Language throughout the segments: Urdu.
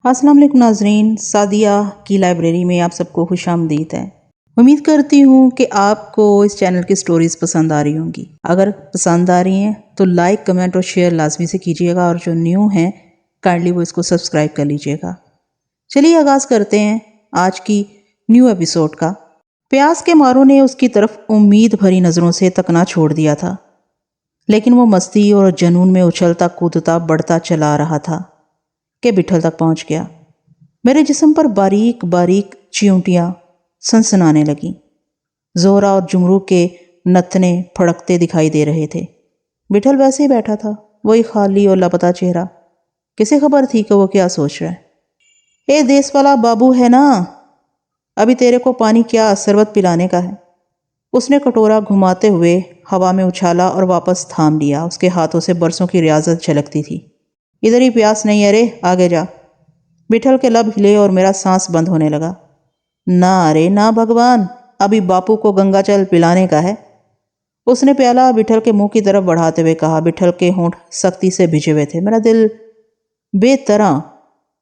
السلام علیکم ناظرین، سعدیہ کی لائبریری میں آپ سب کو خوش آمدید ہے۔ امید کرتی ہوں کہ آپ کو اس چینل کی سٹوریز پسند آ رہی ہوں گی۔ اگر پسند آ رہی ہیں تو لائک، کمنٹ اور شیئر لازمی سے کیجیے گا، اور جو نیو ہیں کائنڈلی وہ اس کو سبسکرائب کر لیجیے گا۔ چلیے آغاز کرتے ہیں آج کی نیو ایپیسوڈ کا۔ پیاس کے ماروں نے اس کی طرف امید بھری نظروں سے تکنا چھوڑ دیا تھا، لیکن وہ مستی اور جنون میں اچھلتا کودتا بڑھتا چلا رہا تھا کہ بٹھل تک پہنچ گیا۔ میرے جسم پر باریک باریک چیونٹیاں سنسنانے لگیں۔ زہرا اور جمرو کے نتنے پھڑکتے دکھائی دے رہے تھے۔ بٹھل ویسے ہی بیٹھا تھا، وہی خالی اور لاپتہ چہرہ۔ کسے خبر تھی کہ وہ کیا سوچ رہا ہے؟ اے دیس والا بابو ہے نا، ابھی تیرے کو پانی کیا شربت پلانے کا ہے۔ اس نے کٹورا گھماتے ہوئے ہوا میں اچھالا اور واپس تھام لیا۔ اس کے ہاتھوں سے برسوں کی ریاضت جھلکتی تھی۔ ادھر ہی پیاس نہیں ہے رے، آگے جا۔ بٹھل کے لب ہلے اور میرا سانس بند ہونے لگا۔ نہ رے نہ بھگوان، ابھی باپو کو گنگا جل پلانے کا ہے۔ اس نے پیالہ بٹھل کے منہ کی طرف بڑھاتے ہوئے کہا۔ بٹھل کے ہونٹ سختی سے بھیجے ہوئے تھے۔ میرا دل بے طرح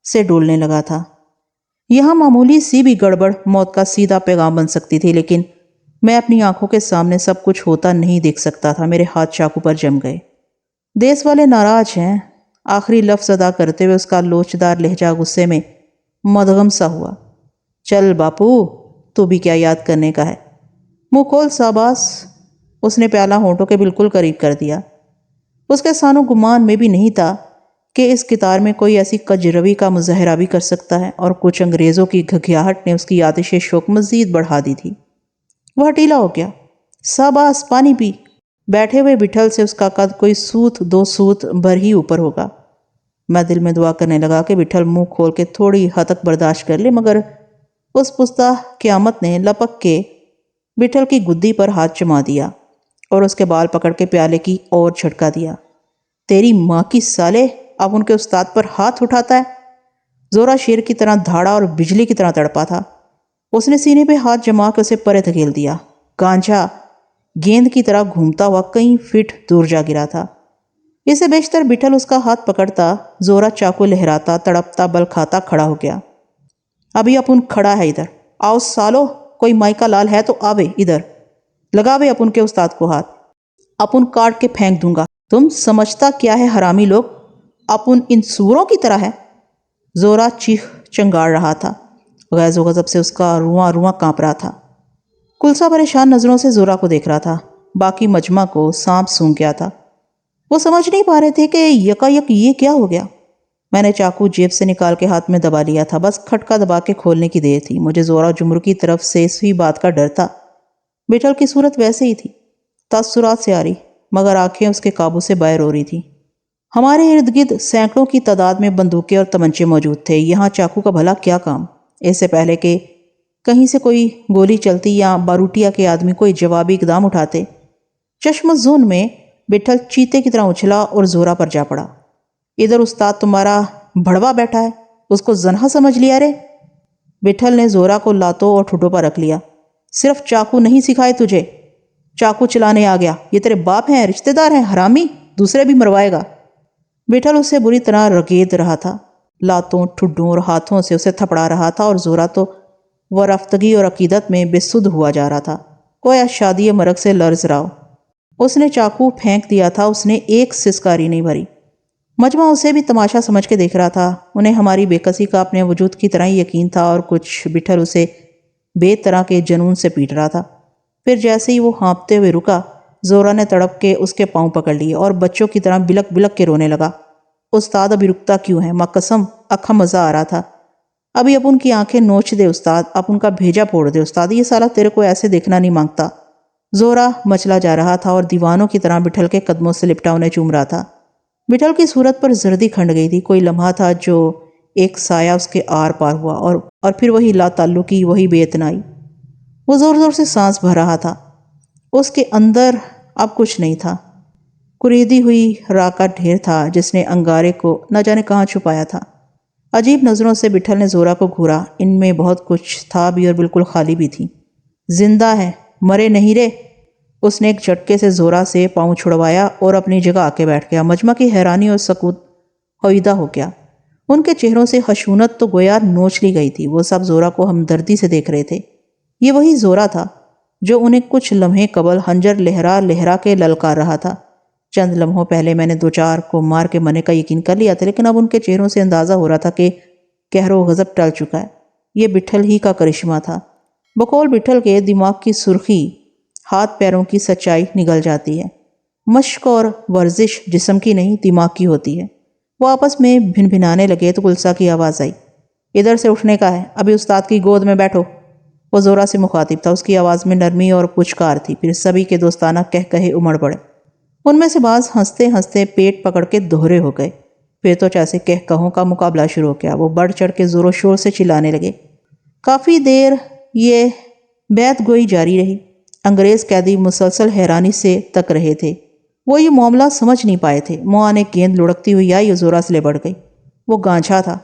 سے ڈولنے لگا تھا۔ یہاں معمولی سی بھی گڑبڑ موت کا سیدھا پیغام بن سکتی تھی، لیکن میں اپنی آنکھوں کے سامنے سب کچھ ہوتا نہیں دیکھ سکتا تھا۔ میرے ہاتھ چاقو پر جم گئے۔ دیس والے ناراض ہیں، آخری لفظ ادا کرتے ہوئے اس کا لوچدار لہجہ غصے میں مدغم سا ہوا۔ چل باپو، تو بھی کیا یاد کرنے کا ہے؟ منہ کھول شاباش۔ اس نے پیالہ ہونٹوں کے بالکل قریب کر دیا۔ اس کے سانو گمان میں بھی نہیں تھا کہ اس قطار میں کوئی ایسی کجروی کا مظاہرہ بھی کر سکتا ہے، اور کچھ انگریزوں کی گھگھیاہٹ نے اس کی آتش شوق مزید بڑھا دی تھی۔ وہ ہٹیلا ہو گیا۔ شاباش، پانی پی۔ بیٹھے ہوئے بٹھل سے اس کا قد کوئی سوت دو سوت بھر ہی اوپر ہوگا۔ میں دل میں دعا کرنے لگا کہ بٹھل منہ کھول کے تھوڑی حد تک برداشت کر لے، مگر اس پستہ قیامت نے لپک کے بٹھل کی گدی پر ہاتھ جما دیا اور اس کے بال پکڑ کے پیالے کی اور جھٹکا دیا۔ تیری ماں کی سالے، اب ان کے استاد پر ہاتھ اٹھاتا ہے؟ زورا شیر کی طرح دھاڑا اور بجلی کی طرح تڑپا تھا۔ اس نے سینے پہ ہاتھ جما کے اسے پرے دھکیل دیا۔ گانجھا گیند کی طرح گھومتا ہوا کئی فٹ دور جا گرا تھا۔ اسے بیشتر بٹھل اس کا ہاتھ پکڑتا، زورا چاقو لہراتا، تڑپتا، بل کھاتا کھڑا ہو گیا۔ ابھی اپن کھڑا ہے ادھر، آؤ سالو، کوئی مائی کا لال ہے تو آوے ادھر، لگاوے اپن کے استاد کو ہاتھ، اپن کاٹ کے پھینک دوں گا۔ تم سمجھتا کیا ہے حرامی لوگ، اپن ان سوروں کی طرح ہے؟ زورا چیخ چنگاڑ رہا تھا۔ غیظ و غضب سے اس کا رواں رواں کانپ رہا تھا۔ کلسا پریشان نظروں سے زورا کو دیکھ رہا تھا۔ باقی مجمع کو سانپ سونگھ گیا تھا۔ وہ سمجھ نہیں پا رہے تھے کہ یکایک یہ کیا ہو گیا۔ میں نے چاقو جیب سے نکال کے ہاتھ میں دبا لیا تھا، بس کھٹکا دبا کے کھولنے کی دیر تھی۔ مجھے زورا جمرو کی طرف سے اسی بات کا ڈر تھا۔ بٹھل کی صورت ویسے ہی تھی، تاثرات سے آ رہی، مگر آنکھیں اس کے قابو سے باہر ہو رہی تھی۔ ہمارے ارد گرد سینکڑوں کی تعداد میں بندوقیں اور تمنچے موجود تھے۔ یہاں چاقو کا بھلا کیا کام؟ اس سے پہلے کہ کہیں سے کوئی گولی چلتی یا باروٹیا کے آدمی کوئی جوابی اقدام اٹھاتے، چشم زون میں بٹھل چیتے کی طرح اچھلا اور زورا پر جا پڑا۔ ادھر استاد تمہارا بھڑوا بیٹھا ہے، اس کو زنہا سمجھ لیا رے؟ بٹھل نے زورا کو لاتوں اور ٹھڈوں پر رکھ لیا۔ صرف چاقو نہیں سکھائے تجھے، چاقو چلانے آ گیا۔ یہ تیرے باپ ہیں، رشتہ دار ہیں، حرامی، دوسرے بھی مروائے گا۔ بٹھل اسے بری طرح رگید رہا تھا، لاتوں، ٹھڈوں اور ہاتھوں سے اسے تھپڑا رہا تھا، اور زورا تو وہ رفتگی اور عقیدت میں بے سدھ ہوا جا رہا تھا، گویا شادی مرگ سے لرز رہا ہو۔ اس نے چاقو پھینک دیا تھا، اس نے ایک سسکاری نہیں بھری۔ مجمع اسے بھی تماشا سمجھ کے دیکھ رہا تھا۔ انہیں ہماری بے کسی کا اپنے وجود کی طرح ہی یقین تھا، اور کچھ بٹھل اسے بے طرح کے جنون سے پیٹ رہا تھا۔ پھر جیسے ہی وہ ہانپتے ہوئے رکا، زورا نے تڑپ کے اس کے پاؤں پکڑ لیے اور بچوں کی طرح بلک بلک کے رونے لگا۔ استاد ابھی رکتا کیوں ہے؟ ماں قسم اکھا مزہ آ رہا تھا۔ ابھی اپن کی آنکھیں نوچ دے استاد، اپن کا بھیجا پھوڑ دے استاد، یہ سالہ تیرے کو ایسے دیکھنا نہیں مانگتا۔ زورا مچلا جا رہا تھا اور دیوانوں کی طرح بٹھل کے قدموں سے لپٹا انہیں چوم رہا تھا۔ بٹھل کی صورت پر زردی کھنڈ گئی تھی۔ کوئی لمحہ تھا جو ایک سایہ اس کے آر پار ہوا، اور پھر وہی لا تعلقی، وہی بے اتنائی۔ وہ زور زور سے سانس بھر رہا تھا۔ اس کے اندر اب کچھ نہیں تھا، کریدی ہوئی راکھ کا ڈھیر تھا جس نے انگارے کو نہ جانے کہاں چھپایا تھا۔ عجیب نظروں سے بٹھل نے زورا کو گھورا۔ ان میں بہت کچھ تھا بھی اور بالکل خالی بھی تھی۔ زندہ ہے، مرے نہیں رے؟ اس نے ایک جھٹکے سے زورا سے پاؤں چھڑوایا اور اپنی جگہ آ کے بیٹھ گیا۔ مجمع کی حیرانی اور سکوت ہویدہ ہو گیا۔ ان کے چہروں سے خشونت تو گویا نوچ لی گئی تھی۔ وہ سب زورا کو ہمدردی سے دیکھ رہے تھے۔ یہ وہی زورا تھا جو انہیں کچھ لمحے قبل خنجر لہرا لہرا کے للکار رہا تھا۔ چند لمحوں پہلے میں نے دو چار کو مار کے مرنے کا یقین کر لیا تھا، لیکن اب ان کے چہروں سے اندازہ ہو رہا تھا کہ قہر و غضب ٹل چکا ہے۔ یہ بٹھل ہی کا کرشمہ تھا۔ بقول بٹھل کے دماغ کی سرخی ہاتھ پیروں کی سچائی نگل جاتی ہے۔ مشق اور ورزش جسم کی نہیں دماغ کی ہوتی ہے۔ وہ آپس میں بھن بھنانے لگے تو کلسا کی آواز آئی، ادھر سے اٹھنے کا ہے، ابھی استاد کی گود میں بیٹھو۔ وہ زورا سے مخاطب تھا، اس کی آواز میں نرمی اور پچکار تھی۔ پھر سبھی کے دوستانہ کہے امڑ پڑے۔ ان میں سے بعض ہنستے ہنستے پیٹ پکڑ کے دوہرے ہو گئے۔ پھر تو جیسے کہوں کا مقابلہ شروع ہو گیا۔ وہ بڑھ چڑھ کے زور و شور سے چلانے لگے۔ کافی دیر یہ بیعت گوئی جاری رہی۔ انگریز قیدی مسلسل حیرانی سے تک رہے تھے۔ وہ یہ معاملہ سمجھ نہیں پائے تھے۔ موہان ایک گیند لڑکتی ہوئی آئی اور زورا سے لپٹ گئی۔ وہ گانچھا تھا۔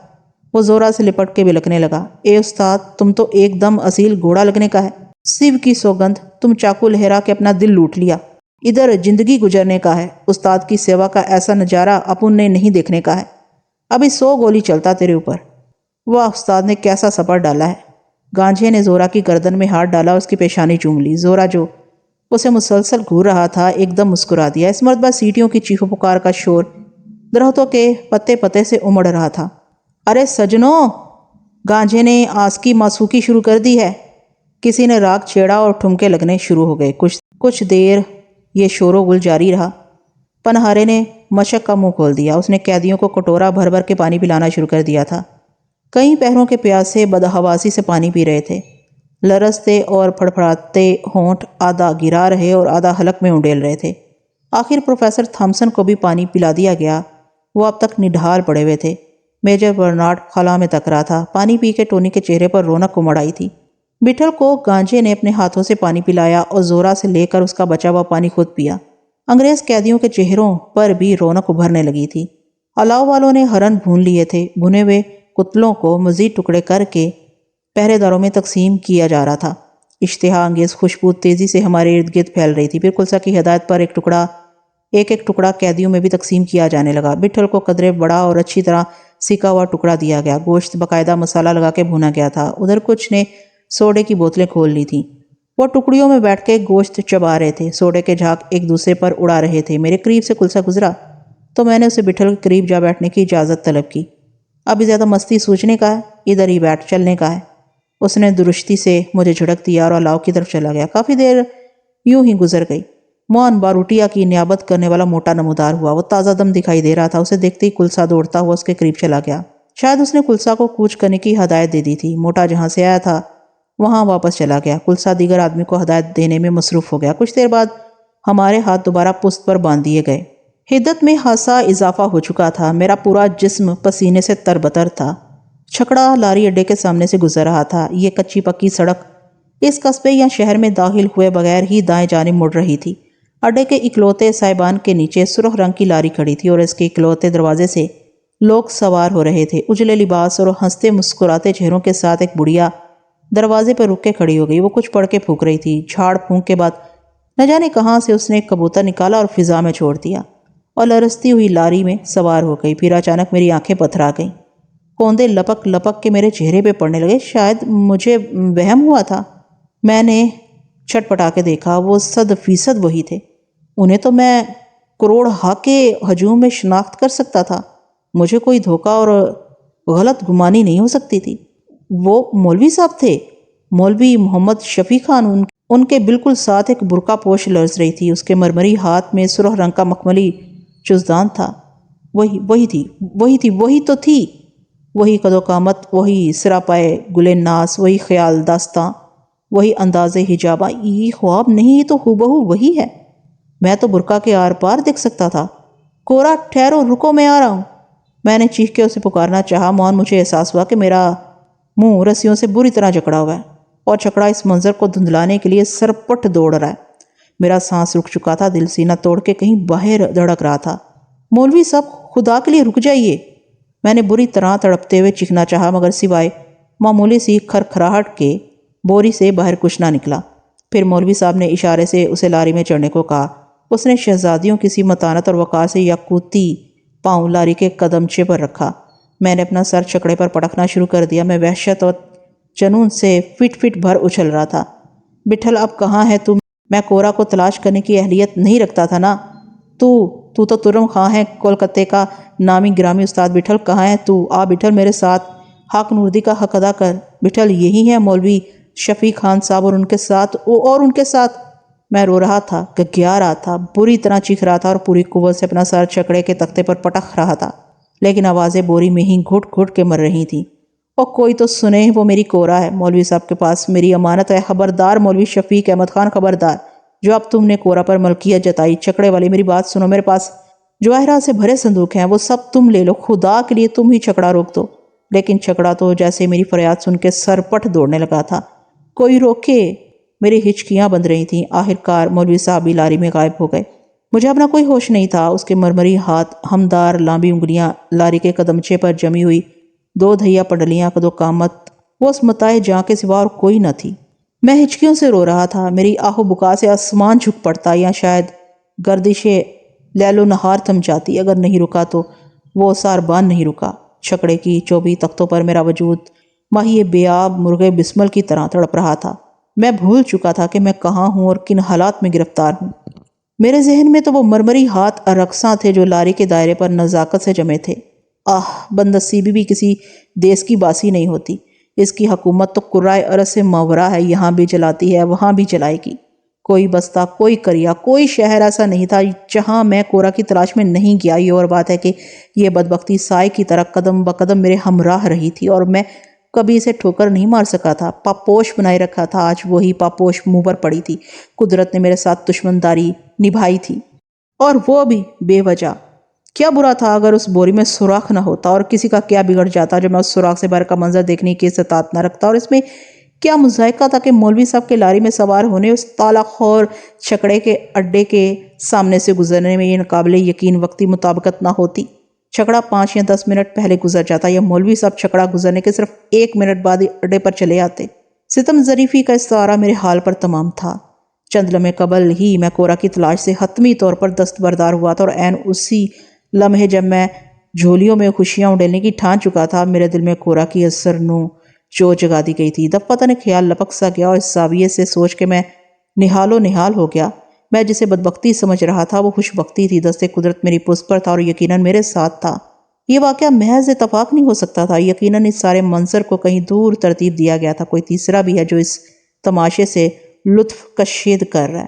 وہ زورا سے لپٹ کے بلکنے لگا، اے استاد، تم تو ایک دم اصیل گھوڑا لگنے کا ہے۔ سیو کی سوگندھ، تم چاقو لہرا کے اپنا دل لوٹ لیا۔ ادھر زندگی گزرنے کا ہے، استاد کی سیوا کا ایسا نظارہ اپن نے نہیں دیکھنے کا ہے۔ ابھی 100 گولی چلتا تیرے اوپر۔ واہ، استاد نے کیسا سپر ڈالا ہے۔ گانجھے نے زورا کی گردن میں ہاتھ ڈالا، اس کی پیشانی چوم لی۔ زورا جو اسے مسلسل گھور رہا تھا ایک دم مسکرا دیا۔ اس مرتبہ سیٹیوں کی چیخو پکار کا شور درختوں کے پتے پتے سے امڑ رہا تھا۔ ارے سجنوں، گانجھے نے آس کی ماسوکی شروع کر دی ہے۔ کسی نے راگ چھیڑا اور ٹھمکے لگنے شروع ہو گئے۔ کچھ دیر یہ شور و غل جاری رہا۔ پنہارے نے مشق کا منہ کھول دیا۔ اس نے قیدیوں کو کٹورا بھر بھر کے پانی پلانا شروع کر دیا تھا۔ کئی پہروں کے پیاسے بدحواسی سے پانی پی رہے تھے۔ لرزتے اور پھڑپھڑاتے ہونٹ آدھا گرا رہے اور آدھا حلق میں انڈیل رہے تھے۔ آخر پروفیسر تھامسن کو بھی پانی پلا دیا گیا۔ وہ اب تک نڈھال پڑے ہوئے تھے۔ میجر برنارڈ خلا میں تک رہا تھا۔ پانی پی کے ٹونی کے چہرے پر رونق امڑ آئی تھی۔ بٹھل کو گانجھے نے اپنے ہاتھوں سے پانی پلایا اور زورا سے لے کر اس کا بچا ہوا پانی خود پیا۔ انگریز قیدیوں کے چہروں پر بھی رونق ابھرنے لگی تھی۔ الاؤ والوں نے ہرن بھون لیے تھے۔ بھنے ہوئے کتلوں کو مزید ٹکڑے کر کے پہرے داروں میں تقسیم کیا جا رہا تھا۔ اشتہا انگیز خوشبو تیزی سے ہمارے ارد گرد پھیل رہی تھی۔ پھر کلسا کی ہدایت پر ایک ایک ٹکڑا قیدیوں میں بھی تقسیم کیا جانے لگا۔ بٹھل کو قدرے بڑا اور اچھی طرح سکا ہوا ٹکڑا دیا گیا۔ گوشت باقاعدہ مسالہ لگا کے بھونا گیا تھا۔ ادھر کچھ نے سوڈے کی بوتلیں کھول لی تھیں۔ وہ ٹکڑیوں میں بیٹھ کے گوشت چبا رہے تھے۔ سوڈے کے جھاگ ایک دوسرے پر اڑا رہے تھے۔ میرے قریب سے کلسا گزرا تو میں نے اسے بٹھل کے قریب جا بیٹھنے کی اجازت طلب کی۔ ابھی زیادہ مستی سوچنے کا ہے، ادھر ہی بیٹھ، چلنے کا ہے۔ اس نے درشتی سے مجھے جھڑک دیا اور الاؤ کی طرف چلا گیا۔ کافی دیر یوں ہی گزر گئی۔ موہن باروٹیا کی نیابت کرنے والا موٹا نمودار ہوا۔ وہ تازہ دم دکھائی دے رہا تھا۔ اسے دیکھتے ہی کلسا دوڑتا ہوا اس کے قریب چلا گیا۔ شاید اس نے کلسا کو کوچ کرنے کی ہدایت دے دی تھی۔ موٹا جہاں سے آیا تھا وہاں واپس چلا گیا۔ کلسا دیگر آدمی کو ہدایت دینے میں مصروف ہو گیا۔ کچھ دیر بعد ہمارے ہاتھ دوبارہ پست پر باندھ دیے گئے۔ حدت میں خاصا اضافہ ہو چکا تھا۔ میرا پورا جسم پسینے سے تربتر تھا۔ چھکڑا لاری اڈے کے سامنے سے گزر رہا تھا۔ یہ کچی پکی سڑک اس قصبے یا شہر میں داخل ہوئے بغیر ہی دائیں جانب مڑ رہی تھی۔ اڈے کے اکلوتے سائبان کے نیچے سرخ رنگ کی لاری کھڑی تھی اور اس کے اکلوتے دروازے سے لوگ سوار ہو رہے تھے۔ اجلے لباس اور ہنستے مسکراتے چہروں کے ساتھ ایک بڑھیا دروازے پر رک کے کھڑی ہو گئی۔ وہ کچھ پڑھ کے پھونک رہی تھی۔ جھاڑ پھونک کے بعد نہ جانے کہاں سے اس نے ایک کبوتر نکالا اور فضا میں چھوڑ دیا اور لرزتی ہوئی لاری میں سوار ہو گئی۔ پھر اچانک میری آنکھیں پتھرا گئیں۔ کوندے لپک لپک کے میرے چہرے پہ پڑنے لگے۔ شاید مجھے وہم ہوا تھا۔ میں نے چھٹ پٹا کے دیکھا، وہ 100% وہی تھے۔ انہیں تو میں کروڑ ہا کے ہجوم میں شناخت کر سکتا تھا۔ مجھے کوئی دھوکہ اور غلط گمانی نہیں ہو سکتی تھی۔ وہ مولوی صاحب تھے، مولوی محمد شفیع خان۔ ان کے بالکل ساتھ ایک برقع پوش لرز رہی تھی۔ اس کے مرمری ہاتھ میں سرخ رنگ کا مخملی چوزدان تھا۔ وہی تو تھی۔ وہی قد و قامت، وہی سراپائے گل ناس، وہی خیال داستاں، وہی انداز حجابہ۔ یہ خواب نہیں، یہ تو ہو وہی ہے۔ میں تو برقع کے آر پار دیکھ سکتا تھا۔ کورا، ٹھہرو، رکو، میں آ رہا ہوں۔ میں نے چیخ کے اسے پکارنا چاہا۔ موہن مجھے احساس ہوا کہ میرا منہ رسیوں سے بری طرح جکڑا ہوا ہے اور چھکڑا اس منظر کو دھندلانے کے لیے سرپٹ دوڑ رہا ہے۔ میرا سانس رک چکا تھا، دل سینہ توڑ کے کہیں باہر دھڑک رہا تھا۔ مولوی صاحب، خدا کے لیے رک جائیے۔ میں نے بری طرح تڑپتے ہوئے چیخنا چاہا، مگر سوائے معمولی سی کھرکھراہٹ کے بوری سے باہر کچھ نہ نکلا۔ پھر مولوی صاحب نے اشارے سے اسے لاری میں چڑھنے کو کہا۔ اس نے شہزادیوں کسی متانت اور وقار سے یاقوتی پاؤں لاری کے قدمچے پر رکھا۔ میں نے اپنا سر چکڑے پر پٹکنا شروع کر دیا۔ میں وحشت اور جنون سے فٹ فٹ بھر اچھل رہا تھا۔ بٹھل اب کہاں ہے تم؟ میں کورا کو تلاش کرنے کی اہلیت نہیں رکھتا تھا نا۔ تو ترم خاں ہے، کولکتے کا نامی گرامی استاد بٹھل کہاں ہے تو؟ آ بٹھل میرے ساتھ، حق نوردی کا حق ادا کر۔ بٹھل یہی ہے مولوی شفیق خان صاحب اور ان کے ساتھ میں رو رہا تھا، گگیا رہا تھا، بری طرح چیخ رہا تھا اور پوری قوت سے اپنا سر چکڑے کے تختے پر پٹک رہا تھا، لیکن آوازیں بوری میں ہی گھٹ گھٹ کے مر رہی تھیں۔ اور کوئی تو سنے، وہ میری کورا ہے، مولوی صاحب کے پاس میری امانت ہے۔ خبردار مولوی شفیق احمد خان، خبردار! جو اب تم نے کورا پر ملکیت جتائی، چکڑے والی میری بات سنو، میرے پاس جواہرات سے بھرے صندوق ہیں، وہ سب تم لے لو، خدا کے لیے تم ہی چکڑا روک دو۔ لیکن چکڑا تو جیسے میری فریاد سن کے سرپٹ دوڑنے لگا تھا۔ کوئی روکے! میری ہچکیاں بند رہی تھیں۔ آخرکار مولوی صاحب بھی لاری میں غائب ہو گئے۔ مجھے اپنا کوئی ہوش نہیں تھا۔ اس کے مرمری ہاتھ، ہمدار لامبی انگلیاں، لاری کے قدمچے پر جمی ہوئی دو دھیا پڈلیاں، کدو قامت، وہ اس متاع جاں کے سوا اور کوئی نہ تھی۔ میں ہچکیوں سے رو رہا تھا۔ میری آہ و بکا سے آسمان جھک پڑتا یا شاید گردش لیل و نہار تھم جاتی۔ اگر نہیں رکا تو وہ ساربان نہیں رکا۔ چھکڑے کی چوبی تختوں پر میرا وجود ماہی بے آب مرغے بسمل کی طرح تڑپ رہا تھا۔ میں بھول چکا تھا کہ میں کہاں ہوں اور کن حالات میں گرفتار ہوں۔ میرے ذہن میں تو وہ مرمری ہاتھ رقصاں تھے جو لاری کے دائرے پر نزاکت سے جمے تھے۔ بدنصیبی بھی کسی دیس کی باسی نہیں ہوتی۔ اس کی حکومت تو کرۂ ارض سے ماورا ہے، یہاں بھی چلاتی ہے، وہاں بھی چلائے گی۔ کوئی بستہ، کوئی قریہ، کوئی شہر ایسا نہیں تھا جہاں میں کورا کی تلاش میں نہیں گیا۔ یہ اور بات ہے کہ یہ بدبختی سائے کی طرح قدم بقدم میرے ہمراہ رہی تھی اور میں کبھی اسے ٹھوکر نہیں مار سکا تھا۔ پاپوش بنائے رکھا تھا، آج وہی پاپوش منہ پر پڑی تھی۔ قدرت نے میرے ساتھ دشمنداری نبھائی تھی، اور وہ بھی بے وجہ۔ کیا برا تھا اگر اس بوری میں سوراخ نہ ہوتا، اور کسی کا کیا بگڑ جاتا جو میں اس سوراخ سے باہر کا منظر دیکھنے کی استطاعت نہ رکھتا، اور اس میں کیا مضائقہ تھا کہ مولوی صاحب کے لاری میں سوار ہونے، اس تالا خور چھکڑے کے اڈے کے سامنے سے گزرنے میں یہ ناقابل یقین وقتی مطابقت نہ ہوتی۔ چھکڑا 5 یا 10 منٹ پہلے گزر جاتا، یا مولوی صاحب چھکڑا گزرنے کے صرف 1 منٹ بعد ہی اڈے پر چلے آتے۔ ستم ظریفی کا استعارہ میرے حال پر تمام تھا۔ چند لمحے قبل ہی میں کورا کی تلاش سے حتمی طور پر دستبردار ہوا تھا، اور عین اسی لمحے جب میں جھولیوں میں خوشیاں اڈیلنے کی ٹھان چکا تھا، میرے دل میں کورا کی اثر نو جو جگا دی گئی تھی۔ دفعتاً ایک خیال لپک سا گیا، اور اس زاویے سے سوچ کے میں نہال و نہال ہو گیا۔ میں جسے بدبختی سمجھ رہا تھا وہ خوش بختی تھی۔ دست قدرت میری پشت پر تھا اور یقیناً میرے ساتھ تھا۔ یہ واقعہ محض اتفاق نہیں ہو سکتا تھا، یقیناً اس سارے منظر کو کہیں دور ترتیب دیا گیا تھا۔ کوئی تیسرا بھی ہے جو اس تماشے سے لطف کشید کر رہا ہے۔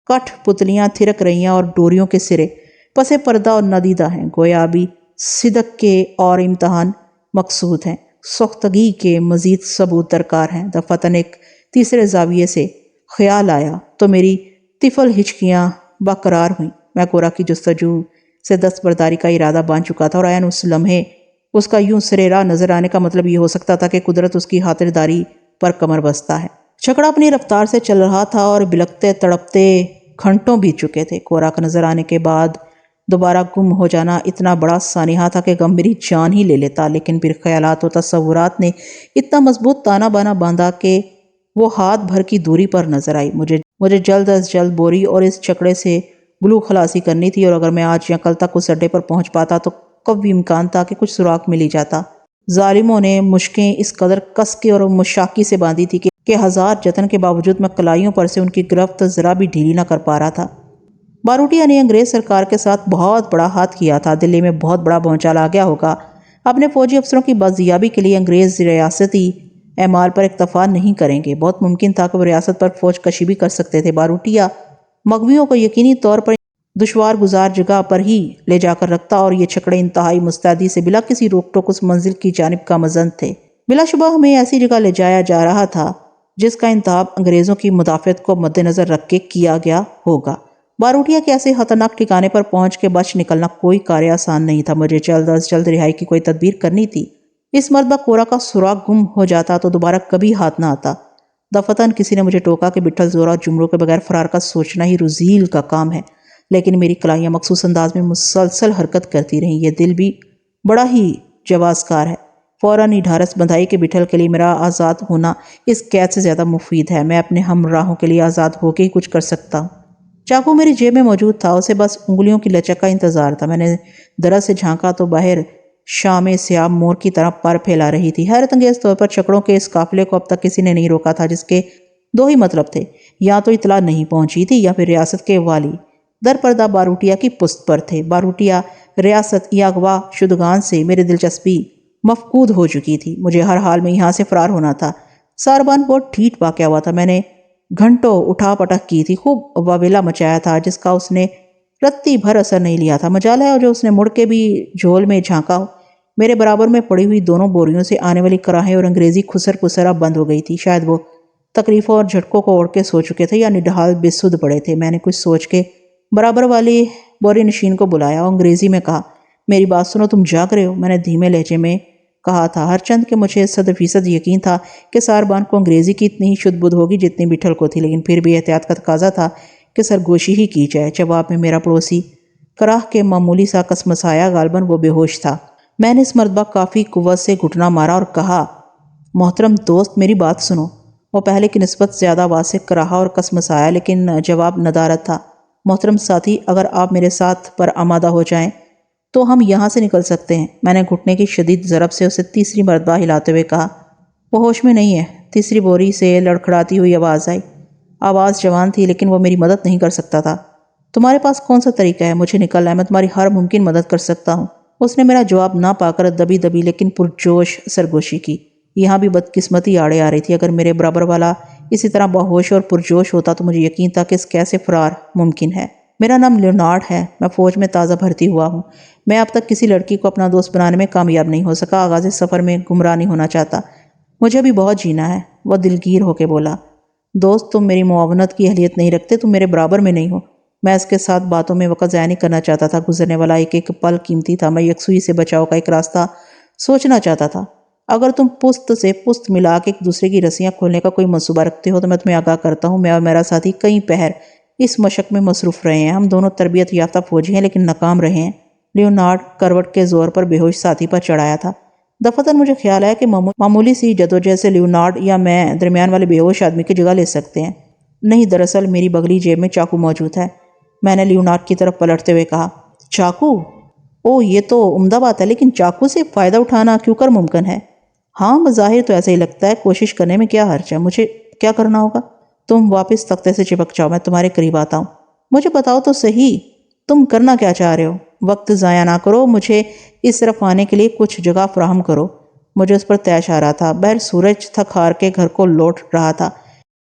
کٹھ پتلیاں تھرک رہی ہیں اور ڈوریوں کے سرے پس پردہ اور ندیدہ ہیں، گویا ابھی صدق کے اور امتحان مقصود ہیں، سختگی کے مزید ثبوت درکار ہیں۔ دفعتاً ایک تیسرے زاویے سے خیال آیا تو میری طفل ہچکیاں برقرار ہوئیں۔ میں کورا کی جستجو سے دستبرداری کا ارادہ باندھ چکا تھا، اور عین اس لمحے اس کا یوں سرے راہ نظر آنے کا مطلب یہ ہو سکتا تھا کہ قدرت اس کی خاطرداری پر کمر بستہ ہے۔ چھکڑا اپنی رفتار سے چل رہا تھا اور بلکتے تڑپتے گھنٹوں بیت چکے تھے۔ کورا کا نظر آنے کے بعد دوبارہ گم ہو جانا اتنا بڑا سانحہ تھا کہ غم میری جان ہی لے لیتا، لیکن پھر خیالات و تصورات نے اتنا مضبوط تانا بانا باندھا کہ وہ ہاتھ بھر کی دوری پر نظر آئی۔ مجھے جلد از جلد بوری اور اس چکڑے سے گلو خلاصی کرنی تھی، اور اگر میں آج یا کل تک اس اڈے پر پہنچ پاتا تو قوی امکان تھا کہ کچھ سراغ مل ہی جاتا۔ ظالموں نے مشقیں اس قدر کس کے اور مشاقی سے باندھی تھی کہ ہزار جتن کے باوجود میں کلائیوں پر سے ان کی گرفت ذرا بھی ڈھیلی نہ کر پا رہا تھا۔ باروٹیا نے انگریز سرکار کے ساتھ بہت بڑا ہاتھ کیا تھا، دلی میں بہت بڑا بھونچال آ گیا ہوگا۔ اپنے فوجی افسروں کی بازیابی کے لیے انگریز ریاستی اعمال پر اکتفا نہیں کریں گے۔ بہت ممکن تھا کہ وہ ریاست پر فوج کشی بھی کر سکتے تھے۔ باروٹیا مغویوں کو یقینی طور پر دشوار گزار جگہ پر ہی لے جا کر رکھتا، اور یہ چھکڑے انتہائی مستعدی سے بلا کسی روک ٹوک اس منزل کی جانب گامزن تھے۔ بلا شبہ ہمیں ایسی جگہ لے جایا جا رہا تھا جس کا انتخاب انگریزوں کی مدافعت کو مد نظر رکھ کے کیا گیا ہوگا۔ باروٹیا کے ایسے خطرناک ٹھکانے پر پہنچ کے بچ نکلنا کوئی کار آسان نہیں تھا۔ مجھے جلد از جلد رہائی کی کوئی تدبیر کرنی تھی۔ اس مرتبہ کورا کا سراغ گم ہو جاتا تو دوبارہ کبھی ہاتھ نہ آتا۔ دفعتاً کسی نے مجھے ٹوکا کہ بٹھل زورا جملوں کے بغیر فرار کا سوچنا ہی رذیل کا کام ہے، لیکن میری کلائیاں مخصوص انداز میں مسلسل حرکت کرتی رہیں۔ یہ دل بھی بڑا ہی جوازکار ہے۔ فوراً ہی ڈھارس بندھائی کہ بٹھل کے لیے میرا آزاد ہونا اس قید سے زیادہ مفید ہے۔ میں اپنے ہمراہوں کے لیے آزاد ہو کے ہی کچھ کر سکتا ہوں۔ چاقو میری جیب میں موجود تھا، اسے بس انگلیوں کی لچک کا انتظار تھا۔ میں نے درز سے جھانکا تو باہر شام میں سیاب مور کی طرح پر پھیلا رہی تھی۔ حیرت انگیز طور پر چکروں کے اس قافلے کو اب تک کسی نے نہیں روکا تھا، جس کے دو ہی مطلب تھے، یا تو اطلاع نہیں پہنچی تھی یا پھر ریاست کے والی در پردہ باروٹیا کی پست پر تھے۔ باروٹیا ریاست یا اغوا شدگان سے میری دلچسپی مفقود ہو چکی تھی۔ مجھے ہر حال میں یہاں سے فرار ہونا تھا۔ ساربان بہت ٹھیٹ واقع ہوا تھا۔ میں نے گھنٹوں اٹھا پٹک کی تھی، خوب واویلا مچایا تھا، جس کا اس نے رتی بھر اثر نہیں لیا تھا۔ مجالہ ہے جو اس نے مڑ کے بھی جھول میں جھانکا ہو۔ میرے برابر میں پڑی ہوئی دونوں بوریوں سے آنے والی کراہیں اور انگریزی خسر پسر اب بند ہو گئی تھی۔ شاید وہ تکلیفوں اور جھٹکوں کو اوڑھ کے سو چکے تھے یا نڈھال بے سدھ پڑے تھے۔ میں نے کچھ سوچ کے برابر والی بوری نشین کو بلایا اور انگریزی میں کہا، میری بات سنو، تم جاگ رہے ہو؟ میں نے دھیمے لہجے میں کہا تھا، ہر چند کہ مجھے 100% یقین تھا کہ ساربان کو انگریزی کی اتنی ہی شدھ بدھ ہوگی جتنی بٹھل کو تھی، لیکن پھر بھی احتیاط کا تقاضا تھا کہ سرگوشی ہی کی جائے۔ جواب میں میرا پڑوسی کراہ کے معمولی سا کسمسایا، غالباً وہ بے ہوش تھا۔ میں نے اس مرتبہ کافی قوت سے گھٹنا مارا اور کہا، محترم دوست میری بات سنو۔ وہ پہلے کی نسبت زیادہ واضح کراہا اور کسمسایا، لیکن جواب ندارت تھا۔ محترم ساتھی، اگر آپ میرے ساتھ پر آمادہ ہو جائیں تو ہم یہاں سے نکل سکتے ہیں۔ میں نے گھٹنے کی شدید ضرب سے اسے تیسری مرتبہ ہلاتے ہوئے کہا۔ وہ ہوش میں نہیں ہے۔ تیسری بوری سے لڑکھڑاتی ہوئی آواز آئی۔ آواز جوان تھی، لیکن وہ میری مدد نہیں کر سکتا تھا۔ تمہارے پاس کون سا طریقہ ہے مجھے نکلنا ہے؟ میں تمہاری ہر ممکن مدد کر سکتا ہوں۔ اس نے میرا جواب نہ پا کر دبی دبی لیکن پرجوش سرگوشی کی۔ یہاں بھی بدقسمتی آڑے آ رہی تھی۔ اگر میرے برابر والا اسی طرح باہوش اور پرجوش ہوتا تو مجھے یقین تھا کہ اس کیسے فرار ممکن ہے۔ میرا نام لیونارڈ ہے، میں فوج میں تازہ بھرتی ہوا ہوں۔ میں اب تک کسی لڑکی کو اپنا دوست بنانے میں کامیاب نہیں ہو سکا، آغاز سفر میں گمراہ نہیں ہونا چاہتا۔ مجھے بھی بہت جینا ہے۔ وہ دلگیر ہو کے بولا، دوست تم میری معاونت کی اہلیت نہیں رکھتے، تم میرے برابر میں نہیں ہو۔ میں اس کے ساتھ باتوں میں وقت ضائع نہیں کرنا چاہتا تھا۔ گزرنے والا ایک ایک پل قیمتی تھا۔ میں یکسوئی سے بچاؤ کا ایک راستہ سوچنا چاہتا تھا۔ اگر تم پست سے پست ملا کے ایک دوسرے کی رسیاں کھولنے کا کوئی منصوبہ رکھتے ہو تو میں تمہیں آگاہ کرتا ہوں، میں اور میرا ساتھی کئی پہر اس مشق میں مصروف رہے ہیں۔ ہم دونوں تربیت یافتہ فوجی ہیں لیکن ناکام رہے ہیں۔ لیونارڈ کروٹ کے زور پر بے ہوش ساتھی پر چڑھایا تھا۔ دفعتاً مجھے خیال آیا کہ معمولی سی جدوجہد سے لیونارڈ یا میں درمیان والے بے ہوش آدمی کی جگہ لے سکتے ہیں۔ نہیں، دراصل میری بغلی جیب میں چاقو موجود ہے۔ میں نے لیونارڈ کی طرف پلٹتے ہوئے کہا، چاقو؟ او، یہ تو عمدہ بات ہے، لیکن چاقو سے فائدہ اٹھانا کیوں کر ممکن ہے؟ ہاں، بظاہر تو ایسا ہی لگتا ہے۔ کوشش کرنے میں کیا حرج ہے؟ مجھے کیا کرنا ہوگا؟ تم واپس تختے سے چپک جاؤ، میں تمہارے قریب آتا ہوں۔ مجھے بتاؤ تو صحیح، تم کرنا کیا چاہ رہے ہو؟ وقت ضائع نہ کرو، مجھے اس طرف آنے کے لیے کچھ جگہ فراہم کرو۔ مجھے اس پر طیش آ رہا تھا۔ بہر سورج تھک ہار کے گھر کو لوٹ رہا تھا۔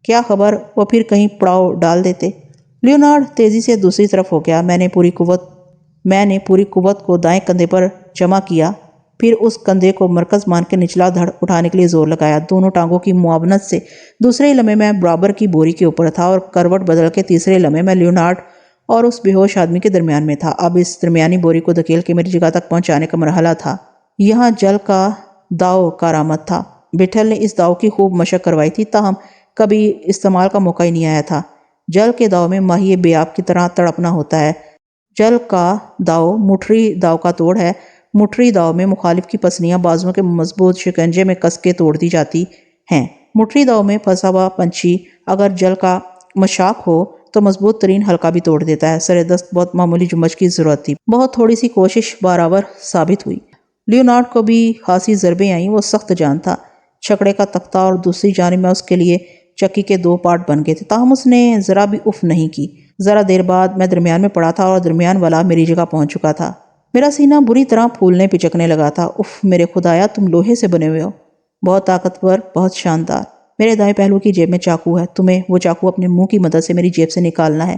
کیا خبر وہ پھر کہیں پڑاؤ ڈال دیتے۔ لیونارڈ تیزی سے دوسری طرف ہو گیا۔ میں نے پوری قوت کو دائیں کندھے پر جمع کیا، پھر اس کندھے کو مرکز مان کے نچلا دھڑ اٹھانے کے لیے زور لگایا۔ دونوں ٹانگوں کی معاونت سے دوسرے لمحے میں برابر کی بوری کے اوپر تھا اور کروٹ بدل کے تیسرے لمحے میں لیونارڈ اور اس بے ہوش آدمی کے درمیان میں تھا۔ اب اس درمیانی بوری کو دھکیل کے میری جگہ تک پہنچانے کا مرحلہ تھا۔ یہاں جل کا داؤ کارآمد تھا۔ بٹھل نے اس داؤ کی خوب مشق کروائی تھی، تاہم کبھی استعمال کا موقع ہی نہیں آیا تھا۔ جل کے داؤ میں ماہی بے آب کی طرح تڑپنا ہوتا ہے۔ جل کا داؤ مٹری داؤ کا توڑ ہے۔ مٹری داؤ میں مخالف کی پسلیاں بازوؤں کے مضبوط شکنجے میں کس کے توڑ دی جاتی ہیں۔ مٹری داؤ میں پھنسا ہوا پنچھی اگر جل کا مشاق ہو تو مضبوط ترین حلقہ بھی توڑ دیتا ہے۔ سر دست بہت معمولی جنبش کی ضرورت تھی۔ بہت تھوڑی سی کوشش بارآور ثابت ہوئی۔ لیونارڈ کو بھی خاصی ضربیں آئیں۔ وہ سخت جان تھا۔ چھکڑے کا تختہ اور دوسری جانب میں اس کے لیے چکی کے 2 پارٹ بن گئے تھے، تاہم اس نے ذرا بھی اف نہیں کی۔ ذرا دیر بعد میں درمیان میں پڑا تھا اور درمیان والا میری جگہ پہنچ چکا تھا۔ میرا سینہ بری طرح پھولنے پچکنے لگا تھا۔ اف میرے خدایا، تم لوہے سے بنے ہوئے ہو، بہت طاقتور، بہت شاندار۔ میرے دائیں پہلو کی جیب میں چاقو ہے، تمہیں وہ چاقو اپنے منہ کی مدد سے میری جیب سے نکالنا ہے۔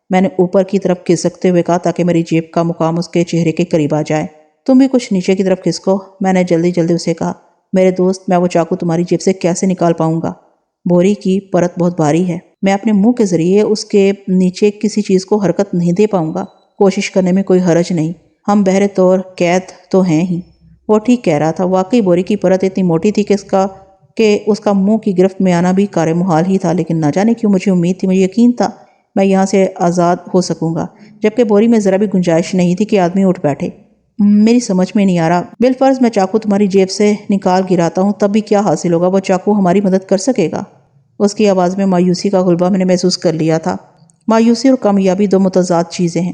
میں نے اوپر کی طرف کھسکتے ہوئے کہا تاکہ میری جیب کا مقام اس کے چہرے کے قریب آ جائے۔ تم بھی کچھ نیچے کی طرف کھسکو، میں نے جلدی جلدی اسے کہا۔ میرے دوست، میں وہ چاقو تمہاری جیب سے کیسے نکال پاؤں گا؟ بوری کی پرت بہت بھاری ہے، میں اپنے منہ کے ذریعے اس کے نیچے کسی چیز کو حرکت نہیں دے پاؤں گا۔ کوشش کرنے میں کوئی حرج نہیں، ہم بہرے طور قید تو ہیں ہی۔ وہ ٹھیک کہہ رہا تھا۔ واقعی بوری کی پرت اتنی موٹی تھی کہ اس کا منہ کی گرفت میں آنا بھی کار محال ہی تھا، لیکن نہ جانے کیوں مجھے امید تھی، مجھے یقین تھا میں یہاں سے آزاد ہو سکوں گا، جبکہ بوری میں ذرا بھی گنجائش نہیں تھی کہ آدمی اٹھ بیٹھے۔ میری سمجھ میں نہیں آ رہا، بالفرض میں چاقو تمہاری جیب سے نکال گراتا ہوں، تب بھی کیا حاصل ہوگا؟ وہ چاقو ہماری مدد کر سکے گا؟ اس کی آواز میں مایوسی کا غلبہ میں نے محسوس کر لیا تھا۔ مایوسی اور کامیابی 2 متضاد چیزیں ہیں۔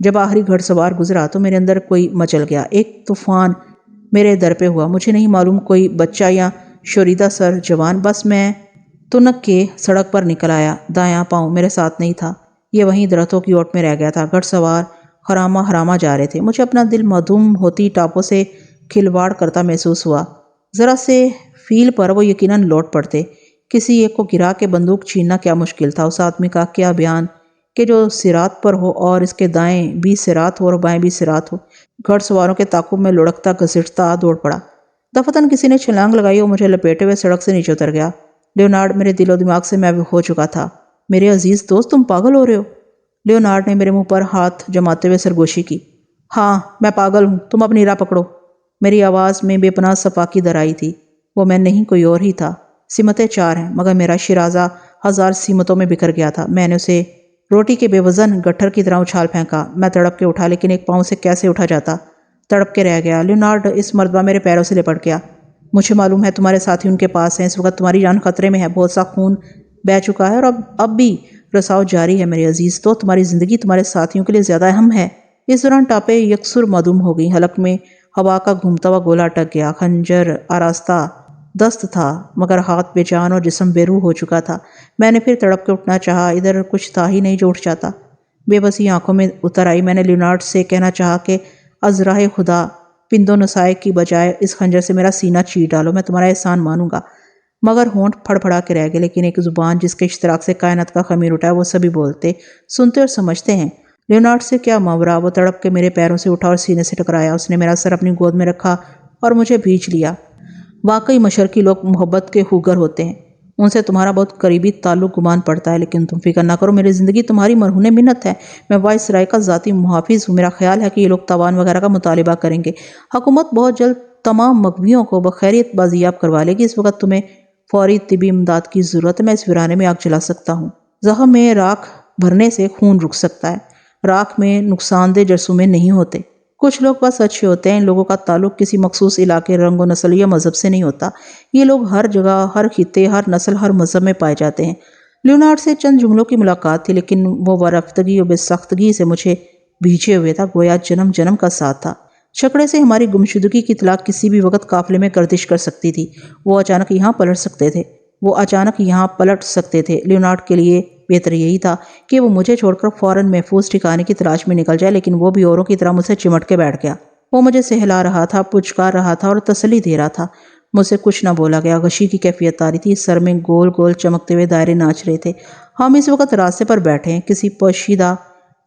جب آخری گھڑ سوار گزرا تو میرے اندر کوئی مچل گیا، ایک طوفان میرے در پہ ہوا۔ مجھے نہیں معلوم کوئی بچہ یا شوریدہ سر جوان، بس میں تنک کے سڑک پر نکل آیا۔ دایاں پاؤں میرے ساتھ نہیں تھا، یہ وہیں درختوں کی اوٹ میں رہ گیا تھا۔ گھڑ سوار ہراما جا رہے تھے۔ مجھے اپنا دل معدوم ہوتی ٹاپوں سے کھلواڑ کرتا محسوس ہوا۔ ذرا سے فیل پر وہ یقیناً لوٹ پڑتے۔ کسی ایک کو گرا کے بندوق چھیننا کیا مشکل تھا۔ اس آدمی کا کیا بیان کہ جو صراط پر ہو اور اس کے دائیں بھی صراط ہو اور بائیں بھی صراط ہو۔ گھڑ سواروں کے تعاقب میں لڑکتا گھسٹتا دوڑ پڑا۔ دفتن کسی نے چھلانگ لگائی اور مجھے لپیٹے ہوئے سڑک سے نیچے اتر گیا۔ لیونارڈ میرے دل و دماغ سے محو ہو چکا تھا۔ میرے عزیز دوست، تم پاگل ہو رہے ہو؟ لیونارڈ نے میرے منہ پر ہاتھ جماتے ہوئے سرگوشی کی۔ ہاں، میں پاگل ہوں، تم اپنی راہ پکڑو۔ میری آواز میں بے پناہ صفاقی در آئی تھی۔ وہ میں نہیں، کوئی اور ہی تھا۔ سمتیں 4 ہیں، مگر میرا شیرازہ 1000 سمتوں میں بکھر گیا تھا۔ میں نے اسے روٹی کے بے وزن گٹھر کی طرح اچھال پھینکا۔ میں تڑپ کے اٹھا، لیکن ایک پاؤں سے کیسے اٹھا جاتا؟ تڑپ کے رہ گیا۔ لیونارڈ اس مرتبہ میرے پیروں سے لپٹ گیا۔ مجھے معلوم ہے تمہارے ساتھی ان کے پاس ہیں، اس وقت تمہاری جان خطرے میں ہے، بہت سا خون بہہ چکا ہے اور اب بھی رساؤ جاری ہے۔ میرے عزیز تو تمہاری زندگی تمہارے ساتھیوں کے لیے زیادہ اہم ہے۔ اس دوران ٹاپیں یکسر معدوم ہو گئیں۔ حلق میں ہوا کا گھومتا ہوا گولا اٹک گیا۔ خنجر آراستہ دست تھا، مگر ہاتھ بے جان اور جسم بے روح ہو چکا تھا۔ میں نے پھر تڑپ کے اٹھنا چاہا، ادھر کچھ تھا ہی نہیں جو اٹھ جاتا۔ بے بسی آنکھوں میں اتر آئی۔ میں نے لیونارڈ سے کہنا چاہا کہ از راہ خدا پند و نسائے کی بجائے اس خنجر سے میرا سینہ چیر ڈالو، میں تمہارا احسان مانوں گا۔ مگر ہونٹ پھڑ پھڑا کے رہ گئے۔ لیکن ایک زبان جس کے اشتراک سے کائنات کا خمیر اٹھا ہے، وہ سبھی بولتے، سنتے اور سمجھتے ہیں۔ لیونارڈ سے کیا ماورا، وہ تڑپ کے میرے پیروں سے اٹھا اور سینے سے ٹکرایا۔ اس نے میرا سر اپنی گود میں رکھا اور مجھے بھینچ لیا۔ واقعی مشرقی لوگ محبت کے خوگر ہوتے ہیں، ان سے تمہارا بہت قریبی تعلق گمان پڑتا ہے، لیکن تم فکر نہ کرو، میری زندگی تمہاری مرہون منت ہے۔ میں وائسرائے کا ذاتی محافظ ہوں۔ میرا خیال ہے کہ یہ لوگ تاوان وغیرہ کا مطالبہ کریں گے۔ حکومت بہت جلد تمام مغویوں کو بخیریت بازیاب کروا لے گی۔ اس وقت تمہیں فوری طبی امداد کی ضرورت ہے۔ میں اس ویرانے میں آگ جلا سکتا ہوں۔ زخم میں راکھ بھرنے سے خون رک سکتا ہے۔ راکھ میں نقصان دہ جرثومے نہیں ہوتے۔ کچھ لوگ بس اچھے ہوتے ہیں۔ ان لوگوں کا تعلق کسی مخصوص علاقے، رنگ و نسل یا مذہب سے نہیں ہوتا۔ یہ لوگ ہر جگہ، ہر خطے، ہر نسل، ہر مذہب میں پائے جاتے ہیں۔ لیونارڈ سے چند جملوں کی ملاقات تھی، لیکن وہ ورفتگی و بے سختگی سے مجھے بھیجے ہوئے تھا، گویا جنم جنم کا ساتھ تھا۔ چھکڑے سے ہماری گمشدگی کی اطلاع کسی بھی وقت قافلے میں گردش کر سکتی تھی۔ وہ اچانک یہاں پلٹ سکتے تھے۔ لیونارڈ کے لیے بہتر یہی تھا کہ وہ مجھے چھوڑ کر فوراً محفوظ ٹھکانے کی تلاش میں نکل جائے، لیکن وہ بھی اوروں کی طرح مجھ سے چمٹ کے بیٹھ گیا۔ وہ مجھے سہلا رہا تھا، پچکار رہا تھا اور تسلی دے رہا تھا۔ مجھ سے کچھ نہ بولا گیا۔ غشی کی کیفیت آ رہی تھی۔ سر میں گول گول چمکتے ہوئے دائرے ناچ رہے تھے۔ ہم اس وقت راستے پر بیٹھے ہیں، کسی پوشیدہ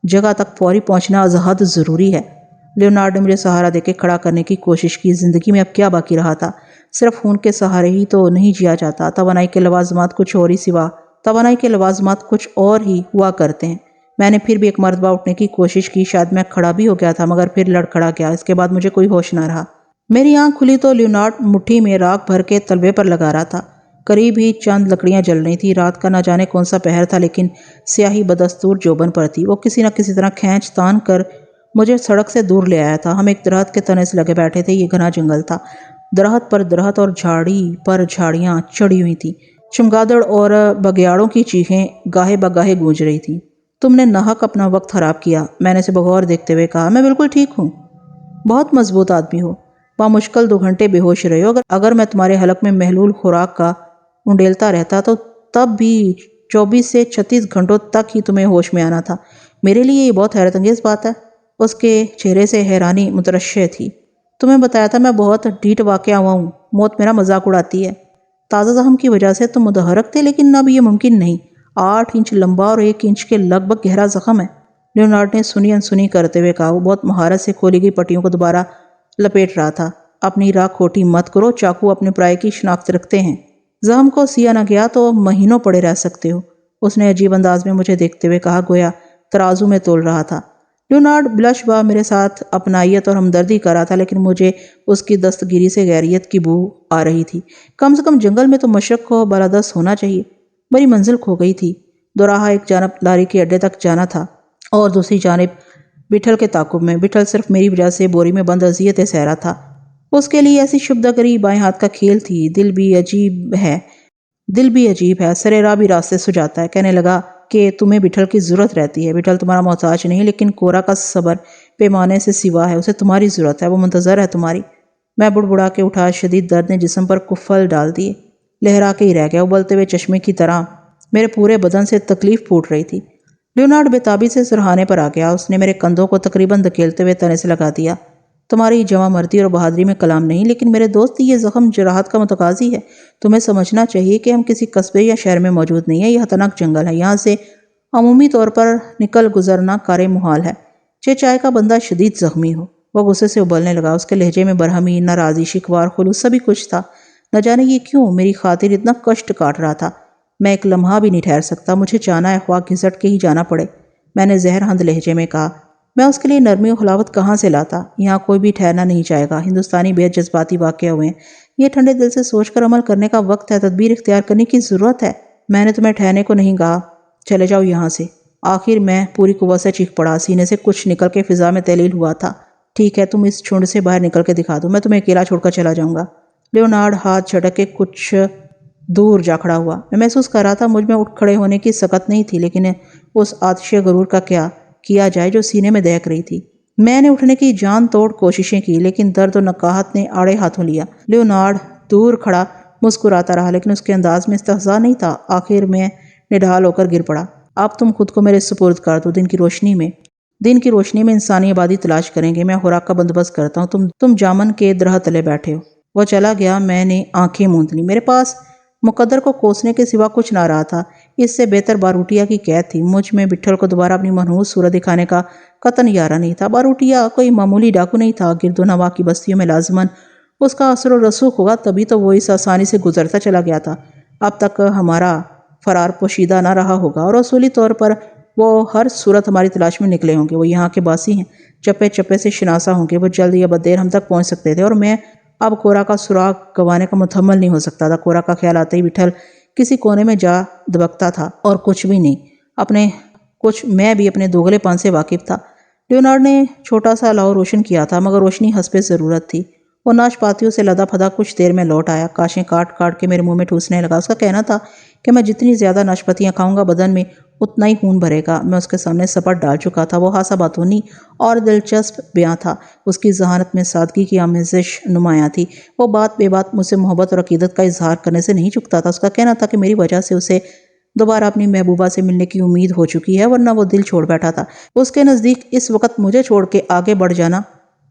جگہ تک فوری پہنچنا از حد ضروری ہے۔ لیونارڈ نے مجھے سہارا دے کے کھڑا کرنے کی کوشش کی۔ زندگی میں اب کیا باقی رہا تھا؟ صرف خون کے سہارے ہی تو نہیں جیا جاتا۔ توانائی کے لوازمات کچھ اور ہی ہوا کرتے ہیں۔ میں نے پھر بھی ایک مرتبہ اٹھنے کی کوشش کی، شاید میں کھڑا بھی ہو گیا تھا، مگر پھر لڑکھڑا گیا۔ اس کے بعد مجھے کوئی ہوش نہ رہا۔ میری آنکھ کھلی تو لیونارڈ مٹھی میں راکھ بھر کے تلوے پر لگا رہا تھا۔ قریب ہی چند لکڑیاں جل رہی تھیں۔ رات کا نہ جانے کون سا پہر تھا، لیکن سیاہی بدستور جوبن پر تھی۔ وہ کسی نہ کسی طرح کھینچ تان کر مجھے سڑک سے دور لے آیا تھا۔ ہم ایک درخت کے تنے سے لگے بیٹھے تھے۔ یہ گھنا جنگل تھا۔ درخت پر درخت اور جھاڑی پر جھاڑیاں چڑھی ہوئی تھیں۔ چمگادڑ اور بگیاڑوں کی چیخیں گاہے بگاہے گونج رہی تھیں۔ تم نے ناحق اپنا وقت خراب کیا، میں نے اسے بغور دیکھتے ہوئے کہا۔ میں بالکل ٹھیک ہوں۔ بہت مضبوط آدمی ہو۔ بامشکل 2 گھنٹے بے ہوش رہے ہو۔ اگر میں تمہارے حلق میں محلول خوراک کا انڈیلتا رہتا تو تب بھی 24 سے 36 گھنٹوں تک ہی تمہیں ہوش میں آنا تھا۔ میرے لیے یہ بہت حیرت انگیز بات ہے۔ اس کے چہرے سے حیرانی مترشح تھی۔ تمہیں بتایا تھا میں بہت ڈھیٹ واقع ہوا ہوں۔ موت میرا مذاق اڑاتی ہے۔ تازہ زخم کی وجہ سے تم متحرک تھے، لیکن اب یہ ممکن نہیں۔ 8 انچ لمبا اور 1 انچ کے لگ بھگ گہرا زخم ہے۔ لیونارڈ نے سنی انسنی کرتے ہوئے کہا۔ وہ بہت مہارت سے کھولی گئی پٹیوں کو دوبارہ لپیٹ رہا تھا۔ اپنی راہ کھوٹی مت کرو، چاقو اپنے پرائے کی شناخت رکھتے ہیں۔ زخم کو سیا نہ گیا تو مہینوں پڑے رہ سکتے ہو۔ اس نے عجیب انداز میں مجھے دیکھتے ہوئے کہا، گویا ترازو میں تول رہا تھا۔ لیونارڈ بلش با میرے ساتھ اپنائیت اور ہمدردی کر رہا تھا، لیکن مجھے اس کی دستگیری سے غیریت کی بو آ رہی تھی۔ کم سے کم جنگل میں تو مشرق کو بالادست ہونا چاہیے۔ میری منزل کھو گئی تھی۔ دوراہا ایک جانب لاری کے اڈے تک جانا تھا اور دوسری جانب بٹھل کے تعاقب میں۔ بٹھل صرف میری وجہ سے بوری میں بند اذیتیں سہ رہا تھا۔ اس کے لیے ایسی شبدگری بائیں ہاتھ کا کھیل تھی۔ دل بھی عجیب ہے، سرے راہ بھی راستے سجاتا ہے۔ کہنے لگا، کہ تمہیں بٹھل کی ضرورت رہتی ہے۔ بٹھل تمہارا محتاج نہیں، لیکن کورا کا صبر پیمانے سے سوا ہے، اسے تمہاری ضرورت ہے، وہ منتظر ہے تمہاری۔ میں بڑبڑا کے اٹھا، شدید درد نے جسم پر کفل ڈال دیے، لہرا کے ہی رہ گیا، ابلتے ہوئے چشمے کی طرح میرے پورے بدن سے تکلیف پھوٹ رہی تھی۔ لیونارڈ بےتابی سے سرہانے پر آ گیا، اس نے میرے کندھوں کو تقریباً دھکیلتے ہوئے تنے سے لگا دیا۔ تمہاری جواں مردی اور بہادری میں کلام نہیں، لیکن میرے دوست یہ زخم جراحت کا متقاضی ہے۔ تمہیں سمجھنا چاہیے کہ ہم کسی قصبے یا شہر میں موجود نہیں ہیں، یہ خطرناک جنگل ہے، یہاں سے عمومی طور پر نکل گزرنا کار محال ہے، چائے کا بندہ شدید زخمی ہو۔ وہ غصے سے ابلنے لگا، اس کے لہجے میں برہمی، ناراضی، شکوار، خلوص سبھی کچھ تھا۔ نہ جانے یہ کیوں میری خاطر اتنا کشٹ کاٹ رہا تھا۔ میں ایک لمحہ بھی نہیں ٹھہر سکتا، مجھے جانا ہے، خواہ گھسٹ کے ہی جانا پڑے۔ میں نے زہر ہند لہجے میں کہا۔ میں اس کے لیے نرمی و حلاوت کہاں سے لاتا؟ یہاں کوئی بھی ٹھہرنا نہیں چاہے گا، ہندوستانی بے حد جذباتی واقع ہوئے ہیں، یہ ٹھنڈے دل سے سوچ کر عمل کرنے کا وقت ہے، تدبیر اختیار کرنے کی ضرورت ہے۔ میں نے تمہیں ٹھہرنے کو نہیں کہا، چلے جاؤ یہاں سے۔ آخر میں پوری قوت سے چیخ پڑا، سینے سے کچھ نکل کے فضا میں تحلیل ہوا تھا۔ ٹھیک ہے، تم اس جھنڈ سے باہر نکل کے دکھا دو، میں تمہیں اکیلا چھوڑ کر چلا جاؤں گا۔ لیونارڈ ہاتھ جھٹک کے کچھ دور جا کھڑا ہوا۔ میں محسوس کر رہا تھا مجھ میں اٹھ کھڑے ہونے کی سکت نہیں تھی، لیکن اس آتش غرور کا کیا کیا جائے جو سینے میں دہک رہی تھی۔ میں نے اٹھنے کی جان توڑ کوششیں کی، لیکن درد و نقاہت نے آڑے ہاتھوں لیا۔ لیونارڈ دور کھڑا مسکراتا رہا، لیکن اس کے انداز میں استہزاء نہیں تھا۔ آخر میں نڈھال ہو کر گر پڑا۔ اب تم خود کو میرے سپرد کر دو، دن کی روشنی میں انسانی آبادی تلاش کریں گے، میں خوراک کا بندوبست کرتا ہوں، تم جامن کے درہ تلے بیٹھے ہو۔ وہ چلا گیا، میں نے آنکھیں موند لیں۔ میرے پاس مقدر کو کوسنے کے سوا کچھ نہ رہا تھا، اس سے بہتر باروٹیا کی قید تھی۔ مجھ میں بٹھل کو دوبارہ اپنی منحوس صورت دکھانے کا قطعاً ارادہ نہیں تھا۔ باروٹیا کوئی معمولی ڈاکو نہیں تھا، گرد و نواح کی بستیوں میں لازماً اس کا اثر و رسوخ ہوگا، تبھی تو وہ اس آسانی سے گزرتا چلا گیا تھا۔ اب تک ہمارا فرار پوشیدہ نہ رہا ہوگا، اور اصولی طور پر وہ ہر صورت ہماری تلاش میں نکلے ہوں گے۔ وہ یہاں کے باسی ہیں، چپے چپے سے شناسا ہوں گے، وہ جلد یا بددیر ہم تک پہنچ سکتے تھے، اور میں اب کورا کا سراغ گنوانے کا متحمل نہیں ہو سکتا تھا۔ کورا کا خیال آتے ہی بٹھل کسی کونے میں جا دبکتا تھا، اور کچھ بھی نہیں، میں بھی اپنے دوغلے پن سے واقف تھا۔ لیونارڈ نے چھوٹا سا الاؤ روشن کیا تھا، مگر روشنی حسب ضرورت تھی۔ وہ ناشپاتیوں سے لدا پھدا کچھ دیر میں لوٹ آیا، کاشیں کاٹ کاٹ کے میرے منہ میں ٹھوسنے لگا۔ اس کا کہنا تھا کہ میں جتنی زیادہ ناشپاتیاں کھاؤں گا بدن میں اتنا ہی خون بھرے گا۔ میں اس کے سامنے سپٹ ڈال چکا تھا۔ وہ خاصا باتونی اور دلچسپ بیاں تھا، اس کی ذہانت میں سادگی کی آمیزش نمایاں تھی۔ وہ بات بے بات مجھ سے محبت اور عقیدت کا اظہار کرنے سے نہیں چکتا تھا۔ اس کا کہنا تھا کہ میری وجہ سے اسے دوبارہ اپنی محبوبہ سے ملنے کی امید ہو چکی ہے، ورنہ وہ دل چھوڑ بیٹھا تھا۔ اس کے نزدیک اس وقت مجھے چھوڑ کے آگے بڑھ جانا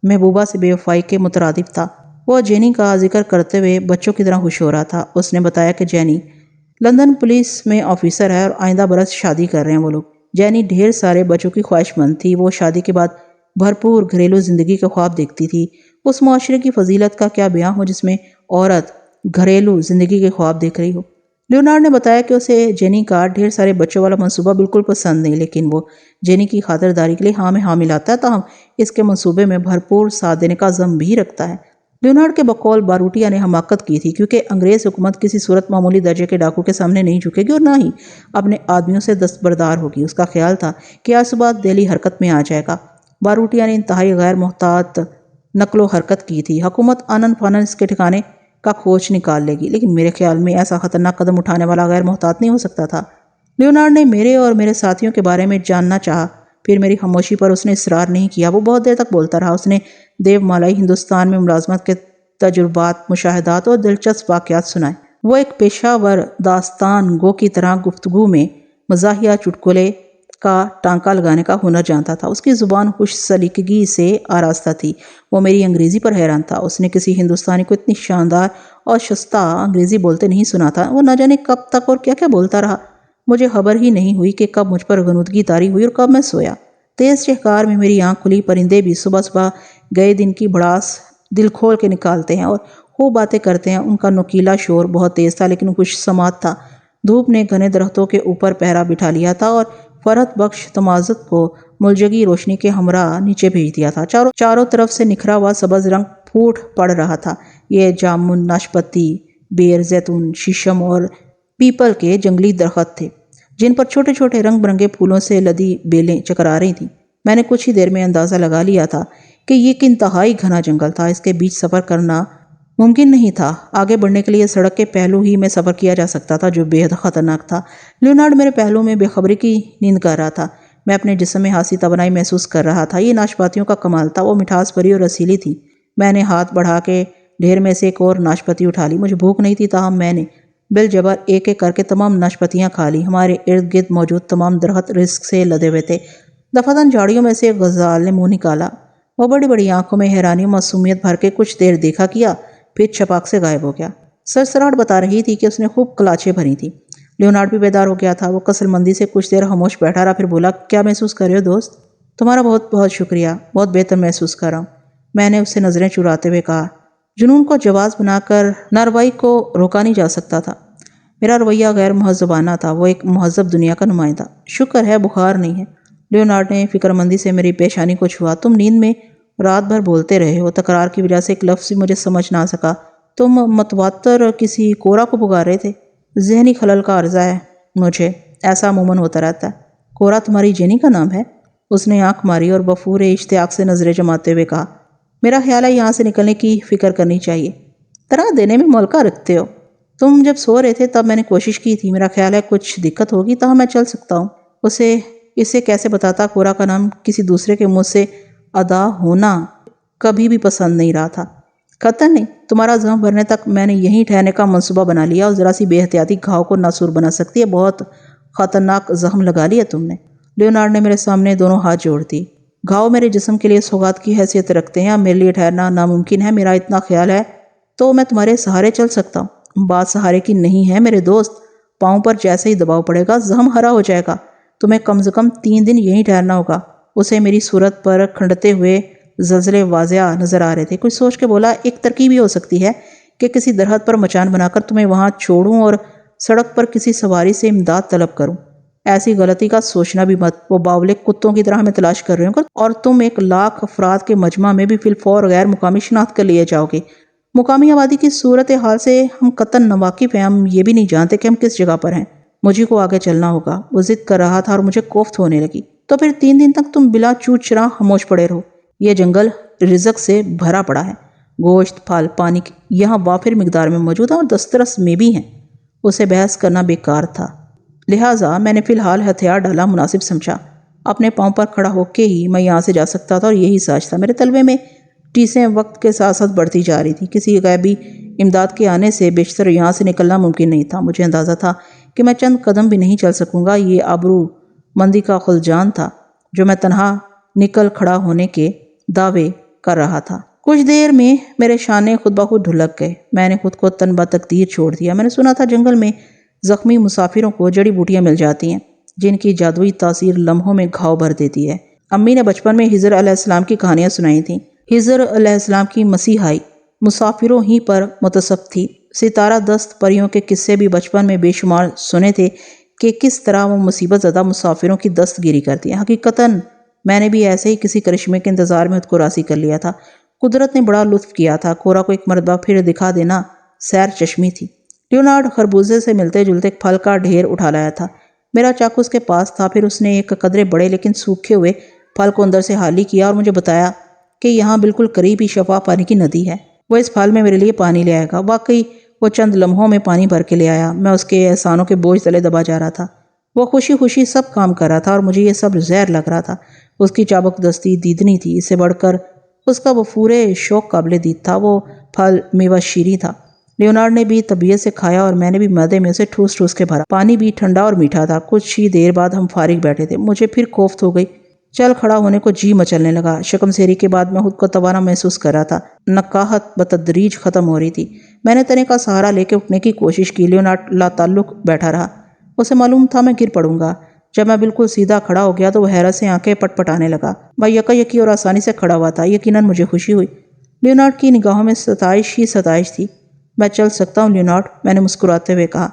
محبوبہ سے بے وفائی کے مترادف تھا۔ وہ جینی کا ذکر کرتے ہوئے بچوں کی طرح خوش ہو رہا تھا۔ اس نے بتایا کہ جینی لندن پولیس میں آفیسر ہے، اور آئندہ برس شادی کر رہے ہیں وہ لوگ۔ جینی ڈھیر سارے بچوں کی خواہش مند تھی، وہ شادی کے بعد بھرپور گھریلو زندگی کا خواب دیکھتی تھی۔ اس معاشرے کی فضیلت کا کیا بیان ہو جس میں عورت گھریلو زندگی کے خواب دیکھ رہی ہو۔ لیونارڈ نے بتایا کہ اسے جینی کا ڈھیر سارے بچوں والا منصوبہ بالکل پسند نہیں، لیکن وہ جینی کی خاطرداری کے لیے ہاں میں ہاں ملاتا ہے، تاہم اس کے منصوبے میں بھرپور ساتھ دینے کا عزم بھی رکھتا ہے۔ لیونارڈ کے بقول باروٹیا نے حماقت کی تھی، کیونکہ انگریز حکومت کسی صورت معمولی درجے کے ڈاکو کے سامنے نہیں جھکے گی، اور نہ ہی اپنے آدمیوں سے دستبردار ہوگی۔ اس کا خیال تھا کہ آج صبح دہلی حرکت میں آ جائے گا۔ باروٹیا نے انتہائی غیر محتاط نقل و حرکت کی تھی۔ حکومت آنن فانن اس کے ٹھکانے کا کھوج نکال لے گی، لیکن میرے خیال میں ایسا خطرناک قدم اٹھانے والا غیر محتاط نہیں ہو سکتا تھا۔ لیونارڈ نے میرے اور میرے ساتھیوں کے بارے میں جاننا چاہا، پھر میری خاموشی پر اس نے اصرار نہیں کیا۔ وہ بہت دیر تک بولتا رہا۔ اس نے دیو مالائی ہندوستان میں ملازمت کے تجربات، مشاہدات اور دلچسپ واقعات سنائے۔ وہ ایک پیشہ ور داستان گو کی طرح گفتگو میں مزاحیہ چٹکلے کا ٹانکا لگانے کا ہنر جانتا تھا۔ اس کی زبان خوش سلیقگی سے آراستہ تھی۔ وہ میری انگریزی پر حیران تھا۔ اس نے کسی ہندوستانی کو اتنی شاندار اور شستہ انگریزی بولتے نہیں سنا تھا۔ وہ نہ جانے کب تک اور کیا کیا بولتا رہا، مجھے خبر ہی نہیں ہوئی کہ کب مجھ پر غنودگی طاری ہوئی اور کب میں سویا۔ تیز چہکار میں میری آنکھ کھلی۔ پرندے بھی صبح صبح گئے دن کی بھڑاس دل کھول کے نکالتے ہیں اور خوب باتیں کرتے ہیں۔ ان کا نوکیلا شور بہت تیز تھا، لیکن خوش سماعت تھا۔ دھوپ نے گھنے درختوں کے اوپر پہرا بٹھا لیا تھا اور فرحت بخش تمازت کو ملجگی روشنی کے ہمراہ نیچے بھیج دیا تھا۔ چاروں طرف سے نکھرا ہوا سبز رنگ پھوٹ پڑ رہا تھا۔ یہ جامن، ناشپتی، بیر، زیتون، شیشم اور پیپل کے جنگلی درخت تھے، جن پر چھوٹے چھوٹے رنگ برنگے پھولوں سے لدی بیلیں چکرا رہی تھیں۔ میں نے کچھ ہی دیر میں اندازہ لگا لیا تھا کہ یہ ایک انتہائی گھنا جنگل تھا۔ اس کے بیچ سفر کرنا ممکن نہیں تھا۔ آگے بڑھنے کے لیے سڑک کے پہلو ہی میں سفر کیا جا سکتا تھا جو بے حد خطرناک تھا۔ لیونارڈ میرے پہلو میں بے خبری کی نیند کر رہا تھا۔ میں اپنے جسم میں حاسی توانائی محسوس کر رہا تھا۔ یہ ناشپاتیوں کا کمال تھا، وہ مٹھاس بھری اور رسیلی تھی۔ میں نے ہاتھ بڑھا کے ڈھیر میں سے ایک اور ناشپاتی اٹھا لی۔ مجھے بھوک نہیں تھی، تاہم میں نے بالجبر ایک ایک کر کے تمام ناشپاتیاں کھا لی۔ ہمارے ارد گرد موجود تمام درخت رزق سے لدے ہوئے تھے۔ دفعتاً جھاڑیوں میں سے ایک غزال نے منہ نکالا۔ وہ بڑی بڑی آنکھوں میں حیرانی و معصومیت بھر کے کچھ دیر دیکھا کیا، پھر چھپاک سے غائب ہو گیا۔ سرسراہٹ بتا رہی تھی کہ اس نے خوب کلاچیں بھری تھی۔ لیونارڈ بھی بیدار ہو گیا تھا۔ وہ کسل مندی سے کچھ دیر خاموش بیٹھا رہا، پھر بولا، کیا محسوس کر رہے ہو دوست؟ تمہارا بہت بہت شکریہ، بہت بہتر محسوس کر رہا ہوں، میں نے اس سے نظریں چراتے ہوئے کہا۔ جنون کو جواز بنا کر ناروائی کو روکا نہیں جا سکتا تھا۔ میرا رویہ غیر مہذبانہ تھا، وہ ایک مہذب دنیا کا نمائندہ۔ شکر ہے بخار نہیں ہے۔ لیونارڈ نے فکر مندی سے میری پیشانی کو چھوا۔ تم نیند میں رات بھر بولتے رہے ہو، تکرار کی وجہ سے ایک لفظ مجھے سمجھ نہ سکا۔ تم متواتر کسی کورا کو پکار رہے تھے؟ ذہنی خلل کا عرضہ ہے مجھے، ایسا عموماً ہوتا رہتا ہے۔ کورا تمہاری جینی کا نام ہے؟ اس نے آنکھ ماری اور بفور اشتیاق سے نظریں جماتے ہوئے کہا، میرا خیال ہے یہاں سے نکلنے کی فکر کرنی چاہیے۔ طرح دینے میں مولکا رکھتے ہو۔ تم جب سو رہے تھے تب میں نے کوشش کی تھی، میرا خیال ہے کچھ دقت ہوگی، تاہم میں چل سکتا ہوں۔ اسے کیسے بتاتا کورا کا نام کسی دوسرے کے منہ سے ادا ہونا کبھی بھی پسند نہیں رہا تھا۔ خطر نہیں، تمہارا زخم بھرنے تک میں نے یہیں ٹھہرنے کا منصوبہ بنا لیا، اور ذرا سی بے احتیاطی گھاؤ کو ناسور بنا سکتی ہے۔ بہت خطرناک زخم لگا لیا تم نے۔ لیونارڈ نے میرے سامنے دونوں ہاتھ جوڑ دی۔ گھاؤ میرے جسم کے لیے سوغات کی حیثیت رکھتے ہیں، اب میرے لیے ٹھہرنا ناممکن ہے۔ میرا اتنا خیال ہے تو میں تمہارے سہارے چل سکتا ہوں۔ بات سہارے کی نہیں ہے میرے دوست، پاؤں پر جیسے ہی دباؤ پڑے گا زخم ہرا ہو جائے گا۔ تمہیں کم از کم 3 دن یہیں ٹھہرنا ہوگا۔ اسے میری صورت پر کھنڈتے ہوئے زلزلے واضح نظر آ رہے تھے۔ کچھ سوچ کے بولا، ایک ترکیب یہ ہو سکتی ہے کہ کسی درخت پر مچان بنا کر تمہیں وہاں چھوڑوں اور سڑک پر کسی سواری سے امداد طلب کروں۔ ایسی غلطی کا سوچنا بھی مت، وہ باولے کتوں کی طرح ہمیں تلاش کر رہے ہوں گے اور تم 1,00,000 افراد کے مجمع میں بھی فی الفور غیر مقامی شناخت کر لیے جاؤ گے۔ مقامی آبادی کی صورتحال سے ہم قطعاً ناواقف ہیں، ہم یہ بھی نہیں جانتے کہ ہم کس جگہ پر ہیں۔ مجھے کو آگے چلنا ہوگا، وہ ضد کر رہا تھا اور مجھے کوفت ہونے لگی۔ تو پھر 3 دن تک تم بلا چوت چرا خاموش پڑے رہو۔ یہ جنگل رزق سے بھرا پڑا ہے، گوشت، پھل، پانی یہاں وافر مقدار میں موجود ہیں اور دسترس میں بھی ہیں۔ اسے بحث کرنا بیکار تھا، لہٰذا میں نے فی الحال ہتھیار ڈالا مناسب سمجھا۔ اپنے پاؤں پر کھڑا ہو کے ہی میں یہاں سے جا سکتا تھا اور یہی سچ تھا۔ میرے طلبے میں ٹیسیں وقت کے ساتھ ساتھ بڑھتی جا رہی تھی۔ کسی غیبی امداد کے آنے سے بیشتر یہاں سے نکلنا ممکن نہیں تھا۔ مجھے اندازہ تھا کہ میں چند قدم بھی نہیں چل سکوں گا۔ یہ آبرو مندی کا خلجان تھا جو میں تنہا نکل کھڑا ہونے کے دعوے کر رہا تھا۔ کچھ دیر میں میرے شانے خود بخود ڈھلک گئے۔ میں نے خود کو تنبہ تقدیر چھوڑ دیا۔ میں نے سنا تھا جنگل میں زخمی مسافروں کو جڑی بوٹیاں مل جاتی ہیں جن کی جادوئی تاثیر لمحوں میں گھاؤ بھر دیتی ہے۔ امی نے بچپن میں خضر علیہ السلام کی کہانیاں سنائی تھیں۔ خضر علیہ السلام کی مسیحائی مسافروں ہی پر متصف تھی۔ ستارہ دست پریوں کے قصے بھی بچپن میں بے شمار سنے تھے کہ کس طرح وہ مصیبت زدہ مسافروں کی دست گیری کرتی ہیں۔ حقیقتاً میں نے بھی ایسے ہی کسی کرشمے کے انتظار میں خود کو راضی کر لیا تھا۔ قدرت نے بڑا لطف کیا تھا۔ کورا کو ایک مرتبہ پھر دکھا دینا سیر چشمی تھی۔ لیونارڈ خربوزے سے ملتے جلتے ایک پھل کا ڈھیر اٹھا لایا تھا۔ میرا چاقو اس کے پاس تھا۔ پھر اس نے ایک قدرے بڑے لیکن سوکھے ہوئے پھل کو اندر سے خالی کیا اور مجھے بتایا کہ یہاں بالکل قریب ہی شفاف پانی کی ندی ہے، وہ اس پھل میں میرے لیے پانی لے آئے گا۔ واقعی وہ چند لمحوں میں پانی بھر کے لے آیا۔ میں اس کے احسانوں کے بوجھ تلے دبا جا رہا تھا۔ وہ خوشی خوشی سب کام کر رہا تھا اور مجھے یہ سب زہر لگ رہا تھا۔ اس کی چابک دستی دیدنی تھی، اس سے بڑھ کر اس کا وفور شوق قابل دید تھا۔ وہ پھل میوہ شیریں تھا۔ لیونارڈ نے بھی طبیعت سے کھایا اور میں نے بھی معدے میں اسے ٹھوس ٹھوس کے بھرا۔ پانی بھی ٹھنڈا اور میٹھا تھا۔ کچھ ہی دیر بعد ہم فارغ بیٹھے تھے۔ مجھے پھر کوفت ہو گئی۔ چل کھڑا ہونے کو جی مچلنے لگا۔ شکم سیری کے بعد میں خود کو توانا محسوس کر رہا تھا۔ نقاہت بتدریج ختم ہو رہی تھی۔ میں نے تنے کا سہارا لے کے اٹھنے کی کوشش کی۔ لیونارڈ لا تعلق بیٹھا رہا۔ اسے معلوم تھا میں گر پڑوں گا۔ جب میں بالکل سیدھا کھڑا ہو گیا تو وہ حیرت سے آنکھیں پٹ پٹانے لگا۔ میں یکا یکی اور آسانی سے کھڑا ہوا تھا۔ یقیناً مجھے خوشی ہوئی۔ لیونارڈ کی نگاہوں میں ستائش ہی ستائش تھی۔ میں چل سکتا ہوں لیونارڈ، میں نے مسکراتے ہوئے کہا۔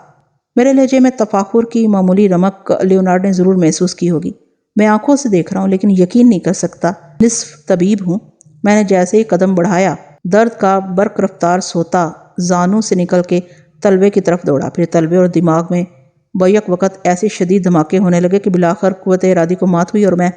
میرے لہجے میں تفاخر کی معمولی رمق لیونارڈ نے ضرور محسوس کی ہوگی۔ میں آنکھوں سے دیکھ رہا ہوں لیکن یقین نہیں کر سکتا، نصف طبیب ہوں۔ میں نے جیسے ہی قدم بڑھایا، درد کا برق رفتار سوتا زانوں سے نکل کے تلوے کی طرف دوڑا۔ پھر تلوے اور دماغ میں بیک وقت ایسے شدید دھماکے ہونے لگے کہ بالآخر قوت ارادی کو مات ہوئی اور میں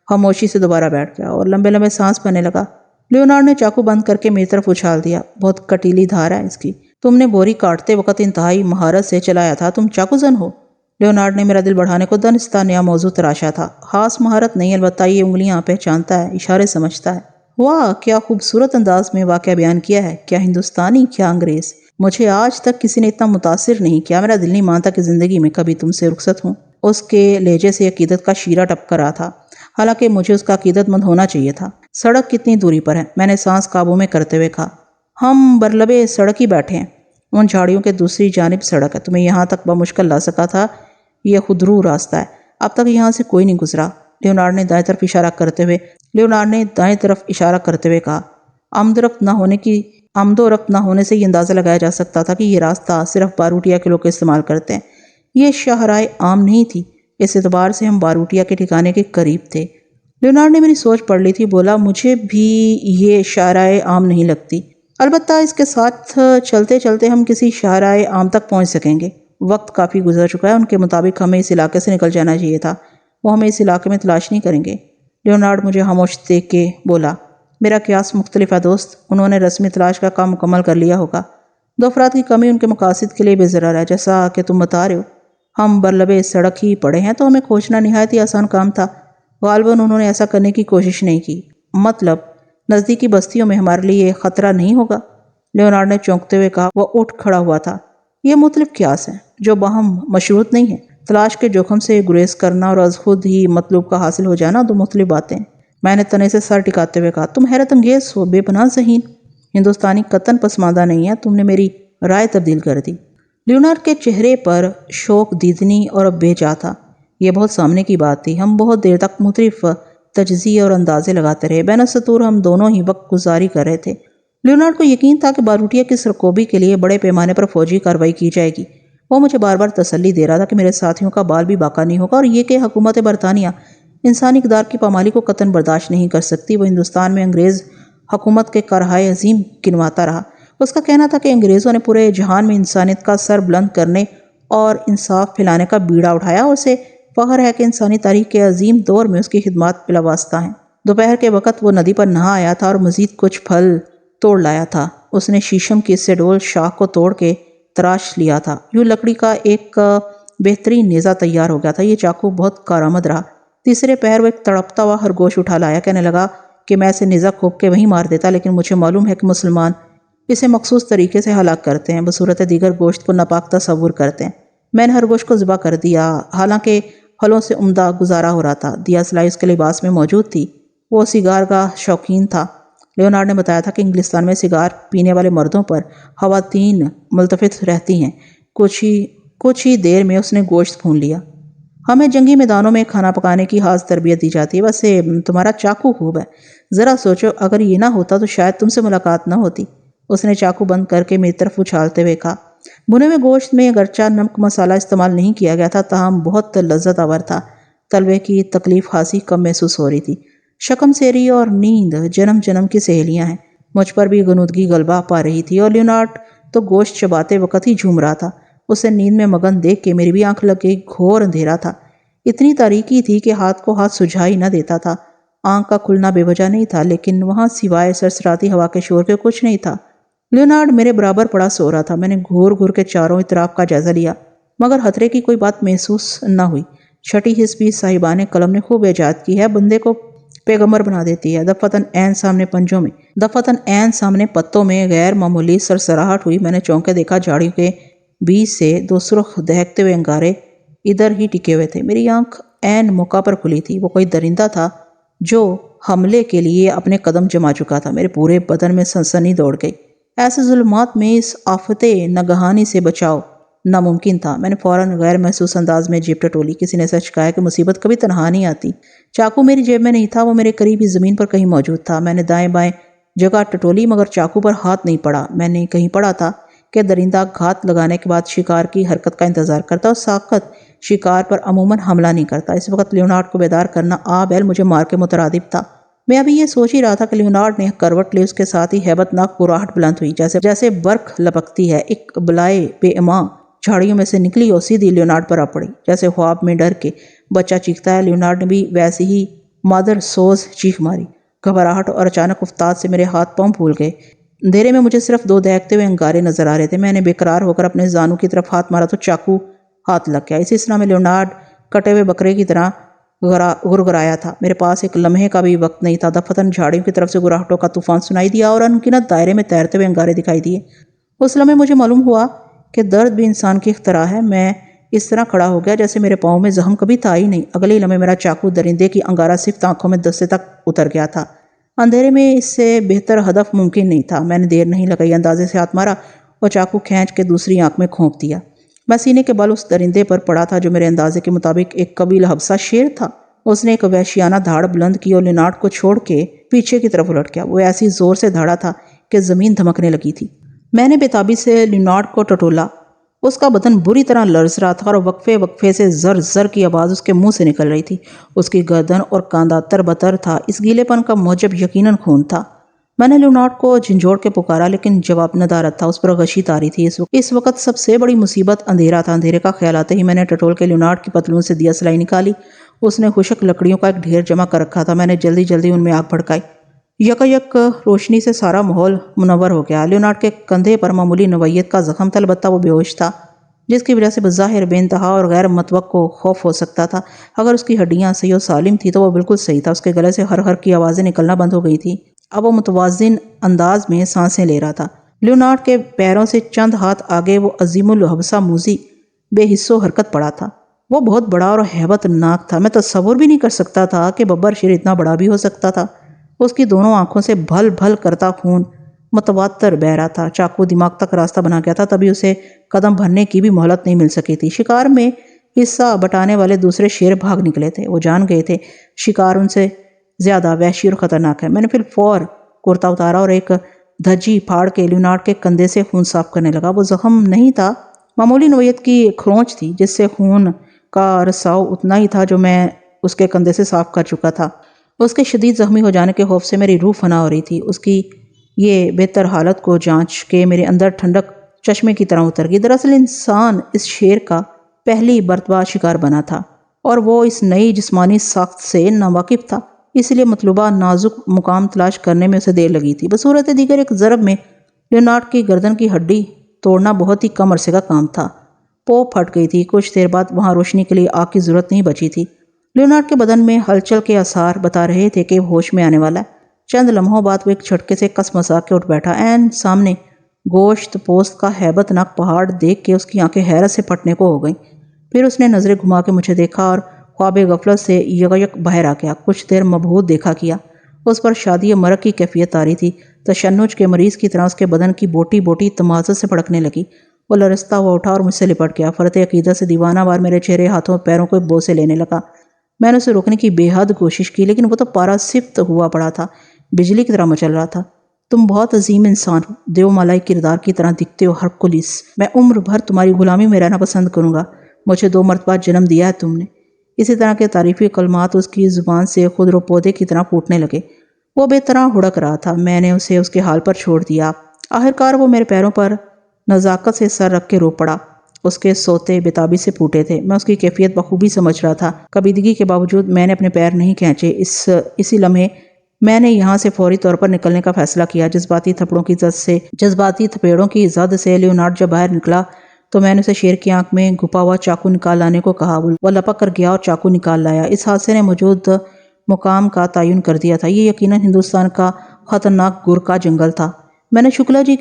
خاموشی سے دوبارہ بیٹھ گیا اور لمبے لمبے سانس بھرنے لگا۔ لیونارڈ نے چاقو بند کر کے میری طرف اچھال دیا۔ بہت کٹیلی دھار ہے اس کی، تم نے بوری کاٹتے وقت انتہائی مہارت سے چلایا تھا، تم چاقو زن ہو۔ لیونارڈ نے میرا دل بڑھانے کو دنستہ نیا موضوع تراشا تھا۔ خاص مہارت نہیں، البتہ یہ انگلیاں پہچانتا ہے، اشارے سمجھتا ہے۔ واہ، کیا خوبصورت انداز میں واقعہ بیان کیا ہے، کیا ہندوستانی، کیا انگریز۔ مجھے آج تک کسی نے اتنا متاثر نہیں کیا، میرا دل نہیں مانتا کہ زندگی میں کبھی تم سے رخصت ہوں۔ اس کے لہجے سے عقیدت کا شیرہ ٹپک رہا تھا، حالانکہ مجھے اس کا عقیدت مند ہونا چاہیے تھا۔ سڑک کتنی دوری پر ہے؟ میں نے سانس قابو میں کرتے ہوئے کہا۔ ہم برلبے سڑک ہی بیٹھے ہیں، ان جھاڑیوں کے دوسری جانب سڑک ہے، تمہیں یہاں تک بمشکل لا سکا تھا، یہ خودرو راستہ ہے، اب تک یہاں سے کوئی نہیں گزرا۔ لیونارڈ نے دائیں طرف اشارہ کرتے ہوئے کہا۔ آمد و رفت نہ ہونے سے یہ اندازہ لگایا جا سکتا تھا کہ یہ راستہ صرف باروٹیا کے لوگ استعمال کرتے ہیں۔ یہ شاہراہ عام نہیں تھی، اس اعتبار سے ہم باروٹیا کے ٹھکانے کے قریب تھے۔ لیونارڈ نے میری سوچ پڑھ لی تھی، بولا مجھے بھی یہ شاہراہ عام نہیں لگتی، البتہ اس کے ساتھ چلتے چلتے ہم کسی شاہراہ عام تک پہنچ سکیں گے۔ وقت کافی گزر چکا ہے، ان کے مطابق ہمیں اس علاقے سے نکل جانا چاہیے تھا، وہ ہمیں اس علاقے میں تلاش نہیں کریں گے۔ لیونارڈ مجھے خاموش دیکھ کے بولا، میرا قیاس مختلف ہے دوست، انہوں نے رسمی تلاش کا کام مکمل کر لیا ہوگا۔ 2 افراد کی کمی ان کے مقاصد کے لیے بے ضرر ہے، جیسا کہ تم بتا رہے ہو۔ ہم برلبے سڑک ہی پڑے ہیں تو ہمیں کھوجنا نہایت ہی آسان کام تھا، غالباً انہوں نے ایسا کرنے کی کوشش نہیں کی۔ مطلب نزدیکی بستیوں میں ہمارے لیے خطرہ نہیں ہوگا؟ لیونارڈ نے چونکتے ہوئے کہا۔ وہ اٹھ کھڑا ہوا تھا۔ یہ مختلف قیاس ہیں جو باہم مشروط نہیں ہیں۔ تلاش کے جوخم سے گریز کرنا اور از خود ہی مطلوب کا حاصل ہو جانا 2 مختلف باتیں ہیں۔ میں نے تنے سے سر ٹکاتے ہوئے کہا، تم حیرت انگیز ہو، بے پناہ ذہین۔ ہندوستانی قطن پسماندہ نہیں ہے، تم نے میری رائے تبدیل کر دی۔ لیونارڈ کے چہرے پر شوق دیدنی اور بے جا تھا۔ یہ بہت سامنے کی بات تھی۔ ہم بہت دیر تک مختلف تجزیے اور اندازے لگاتے رہے، بین السطور ہم دونوں ہی وقت گزاری کر رہے تھے۔ لیونارڈ کو یقین تھا کہ باروٹیا کی سرکوبی کے لیے بڑے پیمانے پر فوجی کارروائی کی جائے گی۔ وہ مجھے بار بار تسلی دے رہا تھا کہ میرے ساتھیوں کا بال بھی باقا نہیں ہوگا، اور یہ کہ حکومت برطانیہ انسانی اقدار کی پامالی کو قطعاً برداشت نہیں کر سکتی۔ وہ ہندوستان میں انگریز حکومت کے کرہائے عظیم گنواتا رہا۔ اس کا کہنا تھا کہ انگریزوں نے پورے جہان میں انسانیت کا سر بلند کرنے اور انصاف پھیلانے کا بیڑا اٹھایا، اور اسے فخر ہے کہ انسانی تاریخ کے عظیم دور میں اس کی خدمات بلا واسطہ ہیں۔ دوپہر کے وقت وہ ندی پر نہا آیا تھا اور مزید کچھ پھل توڑ لایا تھا۔ اس نے شیشم کی اس سے ڈول شاخ کو توڑ کے تراش لیا تھا، یوں لکڑی کا ایک بہترین نیزہ تیار ہو گیا تھا۔ یہ چاقو بہت کارآمد رہا۔ تیسرے پہر وہ ایک تڑپتا ہوا خرگوش اٹھا لایا، کہنے لگا کہ میں اسے نیزہ کھوپ کے وہیں مار دیتا، لیکن مجھے معلوم ہے کہ مسلمان اسے مخصوص طریقے سے ہلاک کرتے ہیں، بصورت دیگر گوشت کو ناپاک تصور کرتے ہیں۔ میں نے خرگوش کو ذبح کر دیا، حالانکہ پھلوں سے عمدہ گزارا ہو رہا تھا۔ دیا سلائی اس کے لباس میں موجود تھی۔ وہ سیگار کا شوقین تھا۔ لیونارڈ نے بتایا تھا کہ انگلستان میں سیگار پینے والے مردوں پر خواتین ملتفت رہتی ہیں۔ کچھ ہی دیر میں اس نے گوشت بھون لیا۔ ہمیں جنگی میدانوں میں کھانا پکانے کی خاص تربیت دی جاتی ہے، ویسے تمہارا چاقو خوب ہے، ذرا سوچو اگر یہ نہ ہوتا تو شاید تم سے ملاقات نہ ہوتی۔ اس نے چاقو بند کر کے میری طرف اچھالتے ہوئے کہا۔ بھنے ہوئے گوشت میں اگرچہ نمک مسالہ استعمال نہیں کیا گیا تھا، تاہم بہت لذت آور تھا۔ تلوے کی تکلیف خاصی کم محسوس ہو رہی تھی۔ شکم سیری اور نیند جنم جنم کی سہیلیاں ہیں۔ مجھ پر بھی غنودگی غلبہ پا رہی تھی، اور لیونارڈ تو گوشت چباتے وقت ہی جھوم رہا تھا۔ اسے نیند میں مگن دیکھ کے میری بھی آنکھ لگ گئی۔ گھور اندھیرا تھا، اتنی تاریکی تھی کہ ہاتھ کو ہاتھ سجھائی نہ دیتا تھا۔ آنکھ کا کھلنا بے وجہ نہیں تھا، لیکن وہاں سوائے سرسراتی ہوا کے شور کے کچھ نہیں تھا۔ لیونارڈ میرے برابر پڑا سو رہا تھا۔ میں نے گھور گھور کے چاروں اطراف کا جائزہ لیا، مگر خطرے کی کوئی بات محسوس نہ ہوئی۔ چھٹی حس بھی صاحبان قلم نے خوب ایجاد کی ہے، بندے کو پیغمبر بنا دیتی ہے۔ دفعتاً عین سامنے پتوں میں غیر معمولی سرسراہٹ ہوئی۔ میں نے چونک کے دیکھا، جھاڑیوں کے بیچ سے 2 سرخ دہکتے ہوئے انگارے ادھر ہی ٹکے ہوئے تھے۔ میری آنکھ عین موقع پر کھلی تھی۔ وہ کوئی درندہ تھا جو حملے کے لیے اپنے قدم جما چکا تھا۔ میرے پورے بدن میں سنسنی دوڑ گئی۔ ایسے ظلمات میں اس آفت ناگہانی سے بچاؤ ناممکن تھا۔ میں نے فوراً غیر محسوس انداز میں جیب ٹٹولی۔ کسی نے سچ کہا ہے کہ مصیبت کبھی تنہا نہیں آتی۔ چاقو میری جیب میں نہیں تھا، وہ میرے قریب ہی زمین پر کہیں موجود تھا۔ میں نے دائیں بائیں جگہ ٹٹولی، مگر چاقو پر ہاتھ نہیں پڑا۔ میں نے کہیں پڑھا تھا کہ درندہ گھات لگانے کے بعد شکار کی حرکت کا انتظار کرتا اور ساقط شکار پر عموماً حملہ نہیں کرتا۔ اس وقت لیونارڈ کو بیدار کرنا آبیل مجھے مار کے مترادف تھا۔ میں ابھی یہ سوچ ہی رہا تھا کہ لیونارڈ نے کروٹ لی۔ اس کے ساتھ ہی ہیبت ناک گراہٹ بلند ہوئی، جیسے برق لپکتی ہے۔ ایک بلائے بے ایماں جھاڑیوں میں سے نکلی اور سیدھی لیونارڈ پر آ پڑی، جیسے خواب میں ڈر کے بچہ چیختا ہے۔ لیونارڈ نے بھی ویسے ہی مادر سوز چیخ ماری۔ گھبراہٹ اور اچانک افتاد سے میرے ہاتھ پاؤں پھول گئے۔ اندھیرے میں مجھے صرف 2 دہکتے ہوئے انگارے نظر آ رہے تھے۔ میں نے بے قرار ہو کر اپنے زانو کی طرف ہاتھ مارا تو چاقو ہاتھ لگ گیا۔ اسی طرح میں لیونارڈ کٹے ہوئے بکرے کی طرح گرگرایا تھا۔ میرے پاس ایک لمحے کا بھی وقت نہیں تھا۔ دفتن جھاڑیوں کی طرف سے گراہٹوں کا طوفان سنائی دیا اور انگنت دائرے میں تیرتے ہوئے انگارے دکھائی دیے۔ اس لمحے مجھے معلوم ہوا کہ درد بھی انسان کی اختراع ہے۔ میں اس طرح کھڑا ہو گیا جیسے میرے پاؤں میں زخم کبھی تھا ہی نہیں۔ اگلے لمحے میرا چاقو درندے کی انگارہ صفت آنکھوں میں دستے تک اتر گیا تھا۔ اندھیرے میں اس سے بہتر ہدف ممکن نہیں تھا۔ میں نے دیر نہیں لگائی، اندازے سے ہاتھ مارا اور چاقو کھینچ کے دوسری آنکھ میں کھونپ دیا۔ میں سینے کے بل اس درندے پر پڑا تھا جو میرے اندازے کے مطابق ایک قبیل حبشہ شیر تھا۔ اس نے ایک وحشیانہ دھاڑ بلند کی اور لیونارڈ کو چھوڑ کے پیچھے کی طرف الٹ گیا۔ وہ ایسی زور سے دھاڑا تھا کہ زمین دھمکنے لگی تھی۔ میں نے بےتابی سے لیونارڈ کو ٹٹولا۔ اس کا بدن بری طرح لرز رہا تھا اور وقفے وقفے سے زر زر کی آواز اس کے منہ سے نکل رہی تھی۔ اس کی گردن اور کاندھا تر بتر تھا۔ اس گیلے پن کا موجب یقیناً خون تھا۔ میں نے لیونارڈ کو جھنجھوڑ کے پکارا لیکن جواب ندارت تھا۔ اس پر غشی طاری تھی۔ اس وقت سب سے بڑی مصیبت اندھیرا تھا۔ اندھیرے کا خیال آتے ہی میں نے ٹٹول کے لیونارڈ کی پتلون سے دیا سلائی نکالی۔ اس نے خشک لکڑیوں کا ایک ڈھیر جمع کر رکھا تھا۔ میں نے جلدی جلدی ان میں آگ بھڑکائی۔ یک روشنی سے سارا ماحول منور ہو گیا۔ لیونارڈ کے کندھے پر معمولی نوعیت کا زخم تھا، البتہ وہ بے ہوش تھا، جس کی وجہ سے بظاہر بے انتہا اور غیر متوقع خوف ہو سکتا تھا۔ اگر اس کی ہڈیاں صحیح و سالم تھی تو وہ بالکل صحیح تھا۔ اس کے گلے سے ہر ہر کی آوازیں نکلنا بند ہو گئی تھی۔ اب وہ متوازن انداز میں سانسیں لے رہا تھا۔ لیونارڈ کے پیروں سے چند ہاتھ آگے وہ عظیم الحبشہ موذی بے حس و حرکت پڑا تھا۔ وہ بہت بڑا اور ہیبت ناک تھا۔ میں تصور بھی نہیں کر سکتا تھا کہ ببر شیر اتنا بڑا بھی ہو سکتا تھا۔ اس کی دونوں آنکھوں سے بھل بھل کرتا خون متواتر بہہ رہا تھا۔ چاقو دماغ تک راستہ بنا گیا تھا، تبھی اسے قدم بھرنے کی بھی مہلت نہیں مل سکی تھی۔ شکار میں حصہ بٹانے والے دوسرے شیر بھاگ نکلے تھے۔ وہ جان گئے تھے شکار ان سے زیادہ وحشی اور خطرناک ہے۔ میں نے پھر فور کرتا اتارا اور ایک دھجی پھاڑ کے لیونارڈ کے کندھے سے خون صاف کرنے لگا۔ وہ زخم نہیں تھا، معمولی نوعیت کی کھرونچ تھی جس سے خون کا رساؤ اتنا ہی تھا جو میں اس کے کندھے سے صاف کر چکا تھا۔ اس کے شدید زخمی ہو جانے کے خوف سے میری روح فنا ہو رہی تھی۔ اس کی یہ بہتر حالت کو جانچ کے میرے اندر ٹھنڈک چشمے کی طرح اتر گئی۔ دراصل انسان اس شیر کا پہلی مرتبہ شکار بنا تھا اور وہ اس نئی جسمانی ساخت سے ناواقف تھا، اس لیے مطلوبہ نازک مقام تلاش کرنے میں اسے دیر لگی تھی۔ بصورت دیگر ایک ضرب میں لیونارڈ کی گردن کی ہڈی توڑنا بہت ہی کم عرصے کا کام تھا۔ پو پھٹ گئی تھی۔ کچھ دیر بعد وہاں روشنی کے لیے آگ کی ضرورت نہیں بچی تھی۔ لیونارڈ کے بدن میں ہلچل کے آثار بتا رہے تھے کہ وہ ہوش میں آنے والا ہے۔ چند لمحوں بعد وہ ایک جھٹکے سے کس مسا کے اٹھ بیٹھا۔ عین سامنے گوشت پوست کا ہیبت ناک پہاڑ دیکھ کے اس کی آنکھیں حیرت سے پھٹنے کو ہو گئیں۔ پھر اس نے نظریں گھما کے مجھے دیکھا اور خواب غفلت سے یک باہر آ گیا۔ کچھ دیر مبہوت دیکھا کیا۔ اس پر شادی مرگ کی کیفیت طاری تھی۔ تشنج کے مریض کی طرح اس کے بدن کی بوٹی بوٹی تمازت سے بھڑکنے لگی۔ وہ لرزتا ہوا اٹھا اور مجھ سے لپٹ گیا۔ فرط عقیدت سے دیوانہ وار میرے چہرے، ہاتھوں پیروں کو بوسے لینے لگا۔ میں نے اسے روکنے کی بے حد کوشش کی لیکن وہ تو پارا صفت ہوا پڑا تھا، بجلی کی طرح مچل رہا تھا۔ تم بہت عظیم انسان ہو، دیو مالائی کردار کی طرح دکھتے ہو ہرکولس۔ میں عمر بھر تمہاری غلامی میں رہنا پسند کروں گا۔ مجھے 2 مرتبہ جنم دیا ہے تم نے۔ اسی طرح کے تعریفی کلمات اس کی زبان سے خضر و پودے کی طرح پھوٹنے لگے۔ وہ بے طرح ہڑک رہا تھا۔ میں نے اسے اس کے حال پر چھوڑ دیا۔ آخرکار وہ میرے پیروں پر نزاکت سے سر رکھ کے رو پڑا۔ اس کے سوتے بےتابی سے پھوٹے تھے۔ میں اس کی کیفیت بخوبی سمجھ رہا تھا۔ کبیدگی کے باوجود میں نے اپنے پیر نہیں کھینچے۔ اسی لمحے میں نے یہاں سے فوری طور پر نکلنے کا فیصلہ کیا۔ جذباتی تھپیڑوں کی زد سے لیونارڈ جب باہر نکلا تو میں نے اسے شیر کی آنکھ میں گھپا ہوا چاقو نکال لانے کو کہا۔ وہ لپک کر گیا اور چاقو نکال لایا۔ اس حادثے نے موجود مقام کا تعین کر دیا تھا۔ یہ یقیناً ہندوستان کا خطرناک گر کا جنگل تھا۔ میں نے شکلا جی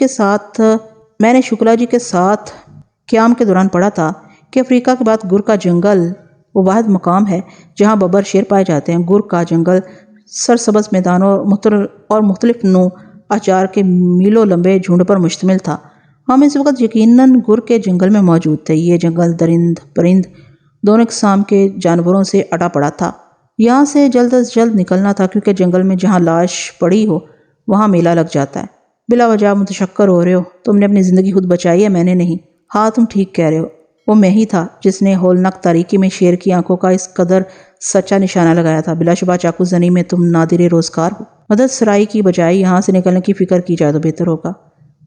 کے ساتھ قیام کے دوران پڑھا تھا کہ افریقہ کے بعد گر کا جنگل وہ واحد مقام ہے جہاں ببر شیر پائے جاتے ہیں۔ گر کا جنگل سرسبز میدانوں اور مختلف نوع اشجار کے میلوں لمبے جھنڈ پر مشتمل تھا۔ ہم اس وقت یقیناً گر کے جنگل میں موجود تھے۔ یہ جنگل درند پرند دونوں اقسام کے جانوروں سے اٹا پڑا تھا۔ یہاں سے جلد از جلد نکلنا تھا کیونکہ جنگل میں جہاں لاش پڑی ہو وہاں میلہ لگ جاتا ہے۔ بلا وجہ متشکر ہو رہے ہو، تم نے اپنی زندگی خود بچائی ہے، میں نے نہیں۔ ہاں تم ٹھیک کہہ رہے ہو، وہ میں ہی تھا جس نے ہولناک تاریکی میں شیر کی آنکھوں کا اس قدر سچا نشانہ لگایا تھا۔ بلا شبہ چاقو زنی میں تم نادر روزگار ہو۔ مدد سرائی کی بجائے یہاں سے نکلنے کی فکر کی جائے تو بہتر ہوگا۔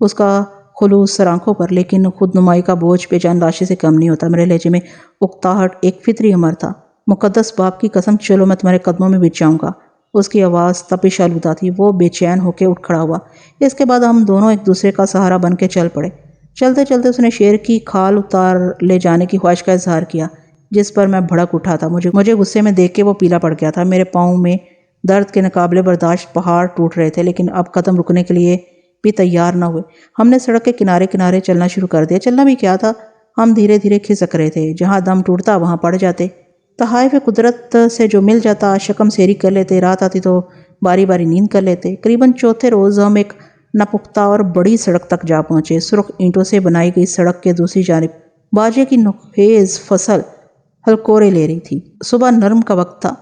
اس کا خلوص سر آنکھوں پر، لیکن خود نمائی کا بوجھ بے جان لاشیں سے کم نہیں ہوتا۔ میرے لہجے میں اکتاہٹ ایک فطری امر تھا۔ مقدس باپ کی قسم، چلو میں تمہارے قدموں میں بچ جاؤں گا۔ اس کی آواز تپش آلودہ تھی۔ وہ بے چین ہو کے اٹھ کھڑا ہوا۔ اس کے بعد ہم دونوں ایک دوسرے کا سہارا بن کے چل پڑے۔ چلتے چلتے اس نے شیر کی کھال اتار لے جانے کی خواہش کا اظہار کیا، جس پر میں بھڑک اٹھا تھا۔ مجھے غصے میں دیکھ کے وہ پیلا پڑ گیا تھا۔ میرے پاؤں میں درد کے ناقابل برداشت پہاڑ ٹوٹ رہے تھے، لیکن اب قدم رکنے کے لیے بھی تیار نہ ہوئے۔ ہم نے سڑک کے کنارے کنارے چلنا شروع کر دیا۔ چلنا بھی کیا تھا، ہم دھیرے دھیرے کھسک رہے تھے۔ جہاں دم ٹوٹتا وہاں پڑ جاتے۔ تحائف قدرت سے جو مل جاتا شکم سیری کر لیتے، رات آتی تو باری باری نیند کر لیتے۔ قریباً چوتھے روز ہم ایک ناپختہ اور بڑی سڑک تک جا پہنچے۔ سرخ اینٹوں سے بنائی گئی سڑک کے دوسری جانب باجرے کی نوخیز فصل ہلکورے لے رہی تھی۔ صبح نرم کا وقت تھا۔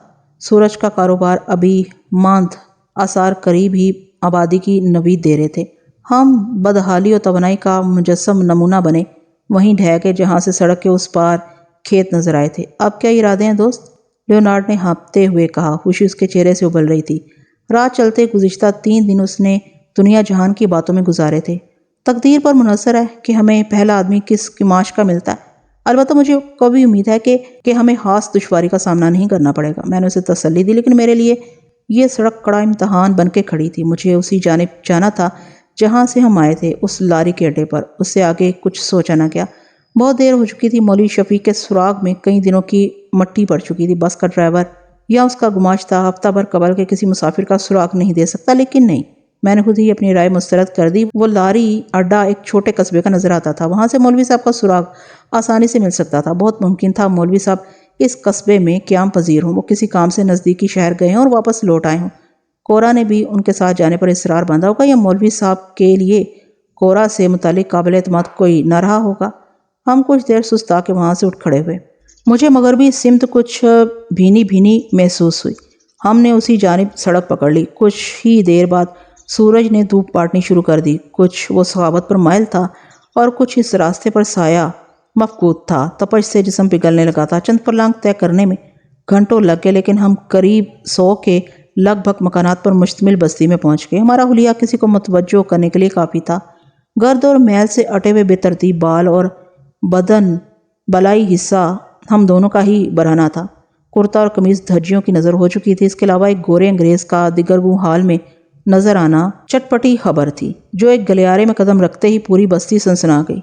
سورج کا کاروبار ابھی ماند، آثار قریب ہی آبادی کی نوید دے رہے تھے۔ ہم بدحالی و توانائی کا مجسم نمونہ بنے وہیں ڈھہ گئے جہاں سے سڑک کے اس پار کھیت نظر آئے تھے۔ اب کیا ارادے ہیں دوست؟ لیونارڈ نے ہانپتے ہوئے کہا۔ خوشی اس کے چہرے سے ابل رہی تھی۔ رات چلتے گزشتہ 3 دن اس نے دنیا جہان کی باتوں میں گزارے تھے۔ تقدیر پر منحصر ہے کہ ہمیں پہلا آدمی کس کماش کا ملتا ہے۔ البتہ مجھے کبھی امید ہے کہ ہمیں خاص دشواری کا سامنا نہیں کرنا پڑے گا۔ میں نے اسے تسلی دی، لیکن میرے لیے یہ سڑک کڑا امتحان بن کے کھڑی تھی۔ مجھے اسی جانب جانا تھا جہاں سے ہم آئے تھے، اس لاری کے اڈے پر۔ اس سے آگے کچھ سوچا نہ گیا۔ بہت دیر ہو چکی تھی۔ مولوی شفیق کے سراغ میں کئی دنوں کی مٹی پڑ چکی تھی۔ بس کا ڈرائیور یا اس کا گماشتہ ہفتہ بھر قبل کے کسی مسافر کا سراغ نہیں دے سکتا، لیکن نہیں، میں نے خود ہی اپنی رائے مسترد کر دی۔ وہ لاری اڈا ایک چھوٹے قصبے کا نظر آتا تھا۔ وہاں سے مولوی صاحب کا سراغ آسانی سے مل سکتا تھا۔ بہت ممکن تھا مولوی صاحب اس قصبے میں قیام پذیر ہوں۔ وہ کسی کام سے نزدیکی شہر گئے ہوں اور واپس لوٹ آئے ہوں۔ کورا نے بھی ان کے ساتھ جانے پر اصرار باندھا ہوگا، یا مولوی صاحب کے لیے کورا سے متعلق قابل اعتماد کوئی نہ رہا ہوگا۔ ہم کچھ دیر سستا کے وہاں سے اٹھ کھڑے ہوئے۔ مجھے مغربی سمت کچھ بھینی بھینی محسوس ہوئی۔ ہم نے اسی جانب سڑک پکڑ لی۔ کچھ ہی دیر بعد سورج نے دھوپ بانٹنی شروع کر دی۔ کچھ وہ سخاوت پر مائل تھا اور کچھ اس راستے پر سایہ مفقود تھا۔ تپش سے جسم پگھلنے لگا تھا۔ چند پرلانگ طے کرنے میں گھنٹوں لگ گئے، لیکن ہم قریب 100 کے لگ بھگ مکانات پر مشتمل بستی میں پہنچ گئے۔ ہمارا حلیہ کسی کو متوجہ کرنے کے لیے کافی تھا۔ گرد اور میل سے اٹے ہوئے بے ترتیب بال اور بدن بلائی حصہ ہم دونوں کا ہی برہنہ تھا۔ کرتا اور قمیض دھجیوں کی نظر ہو چکی تھی۔ اس کے علاوہ ایک گورے انگریز کا دیگرگوں حال میں نظر آنا چٹپٹی خبر تھی، جو ایک گلیارے میں قدم رکھتے ہی پوری بستی سنسنا گئی۔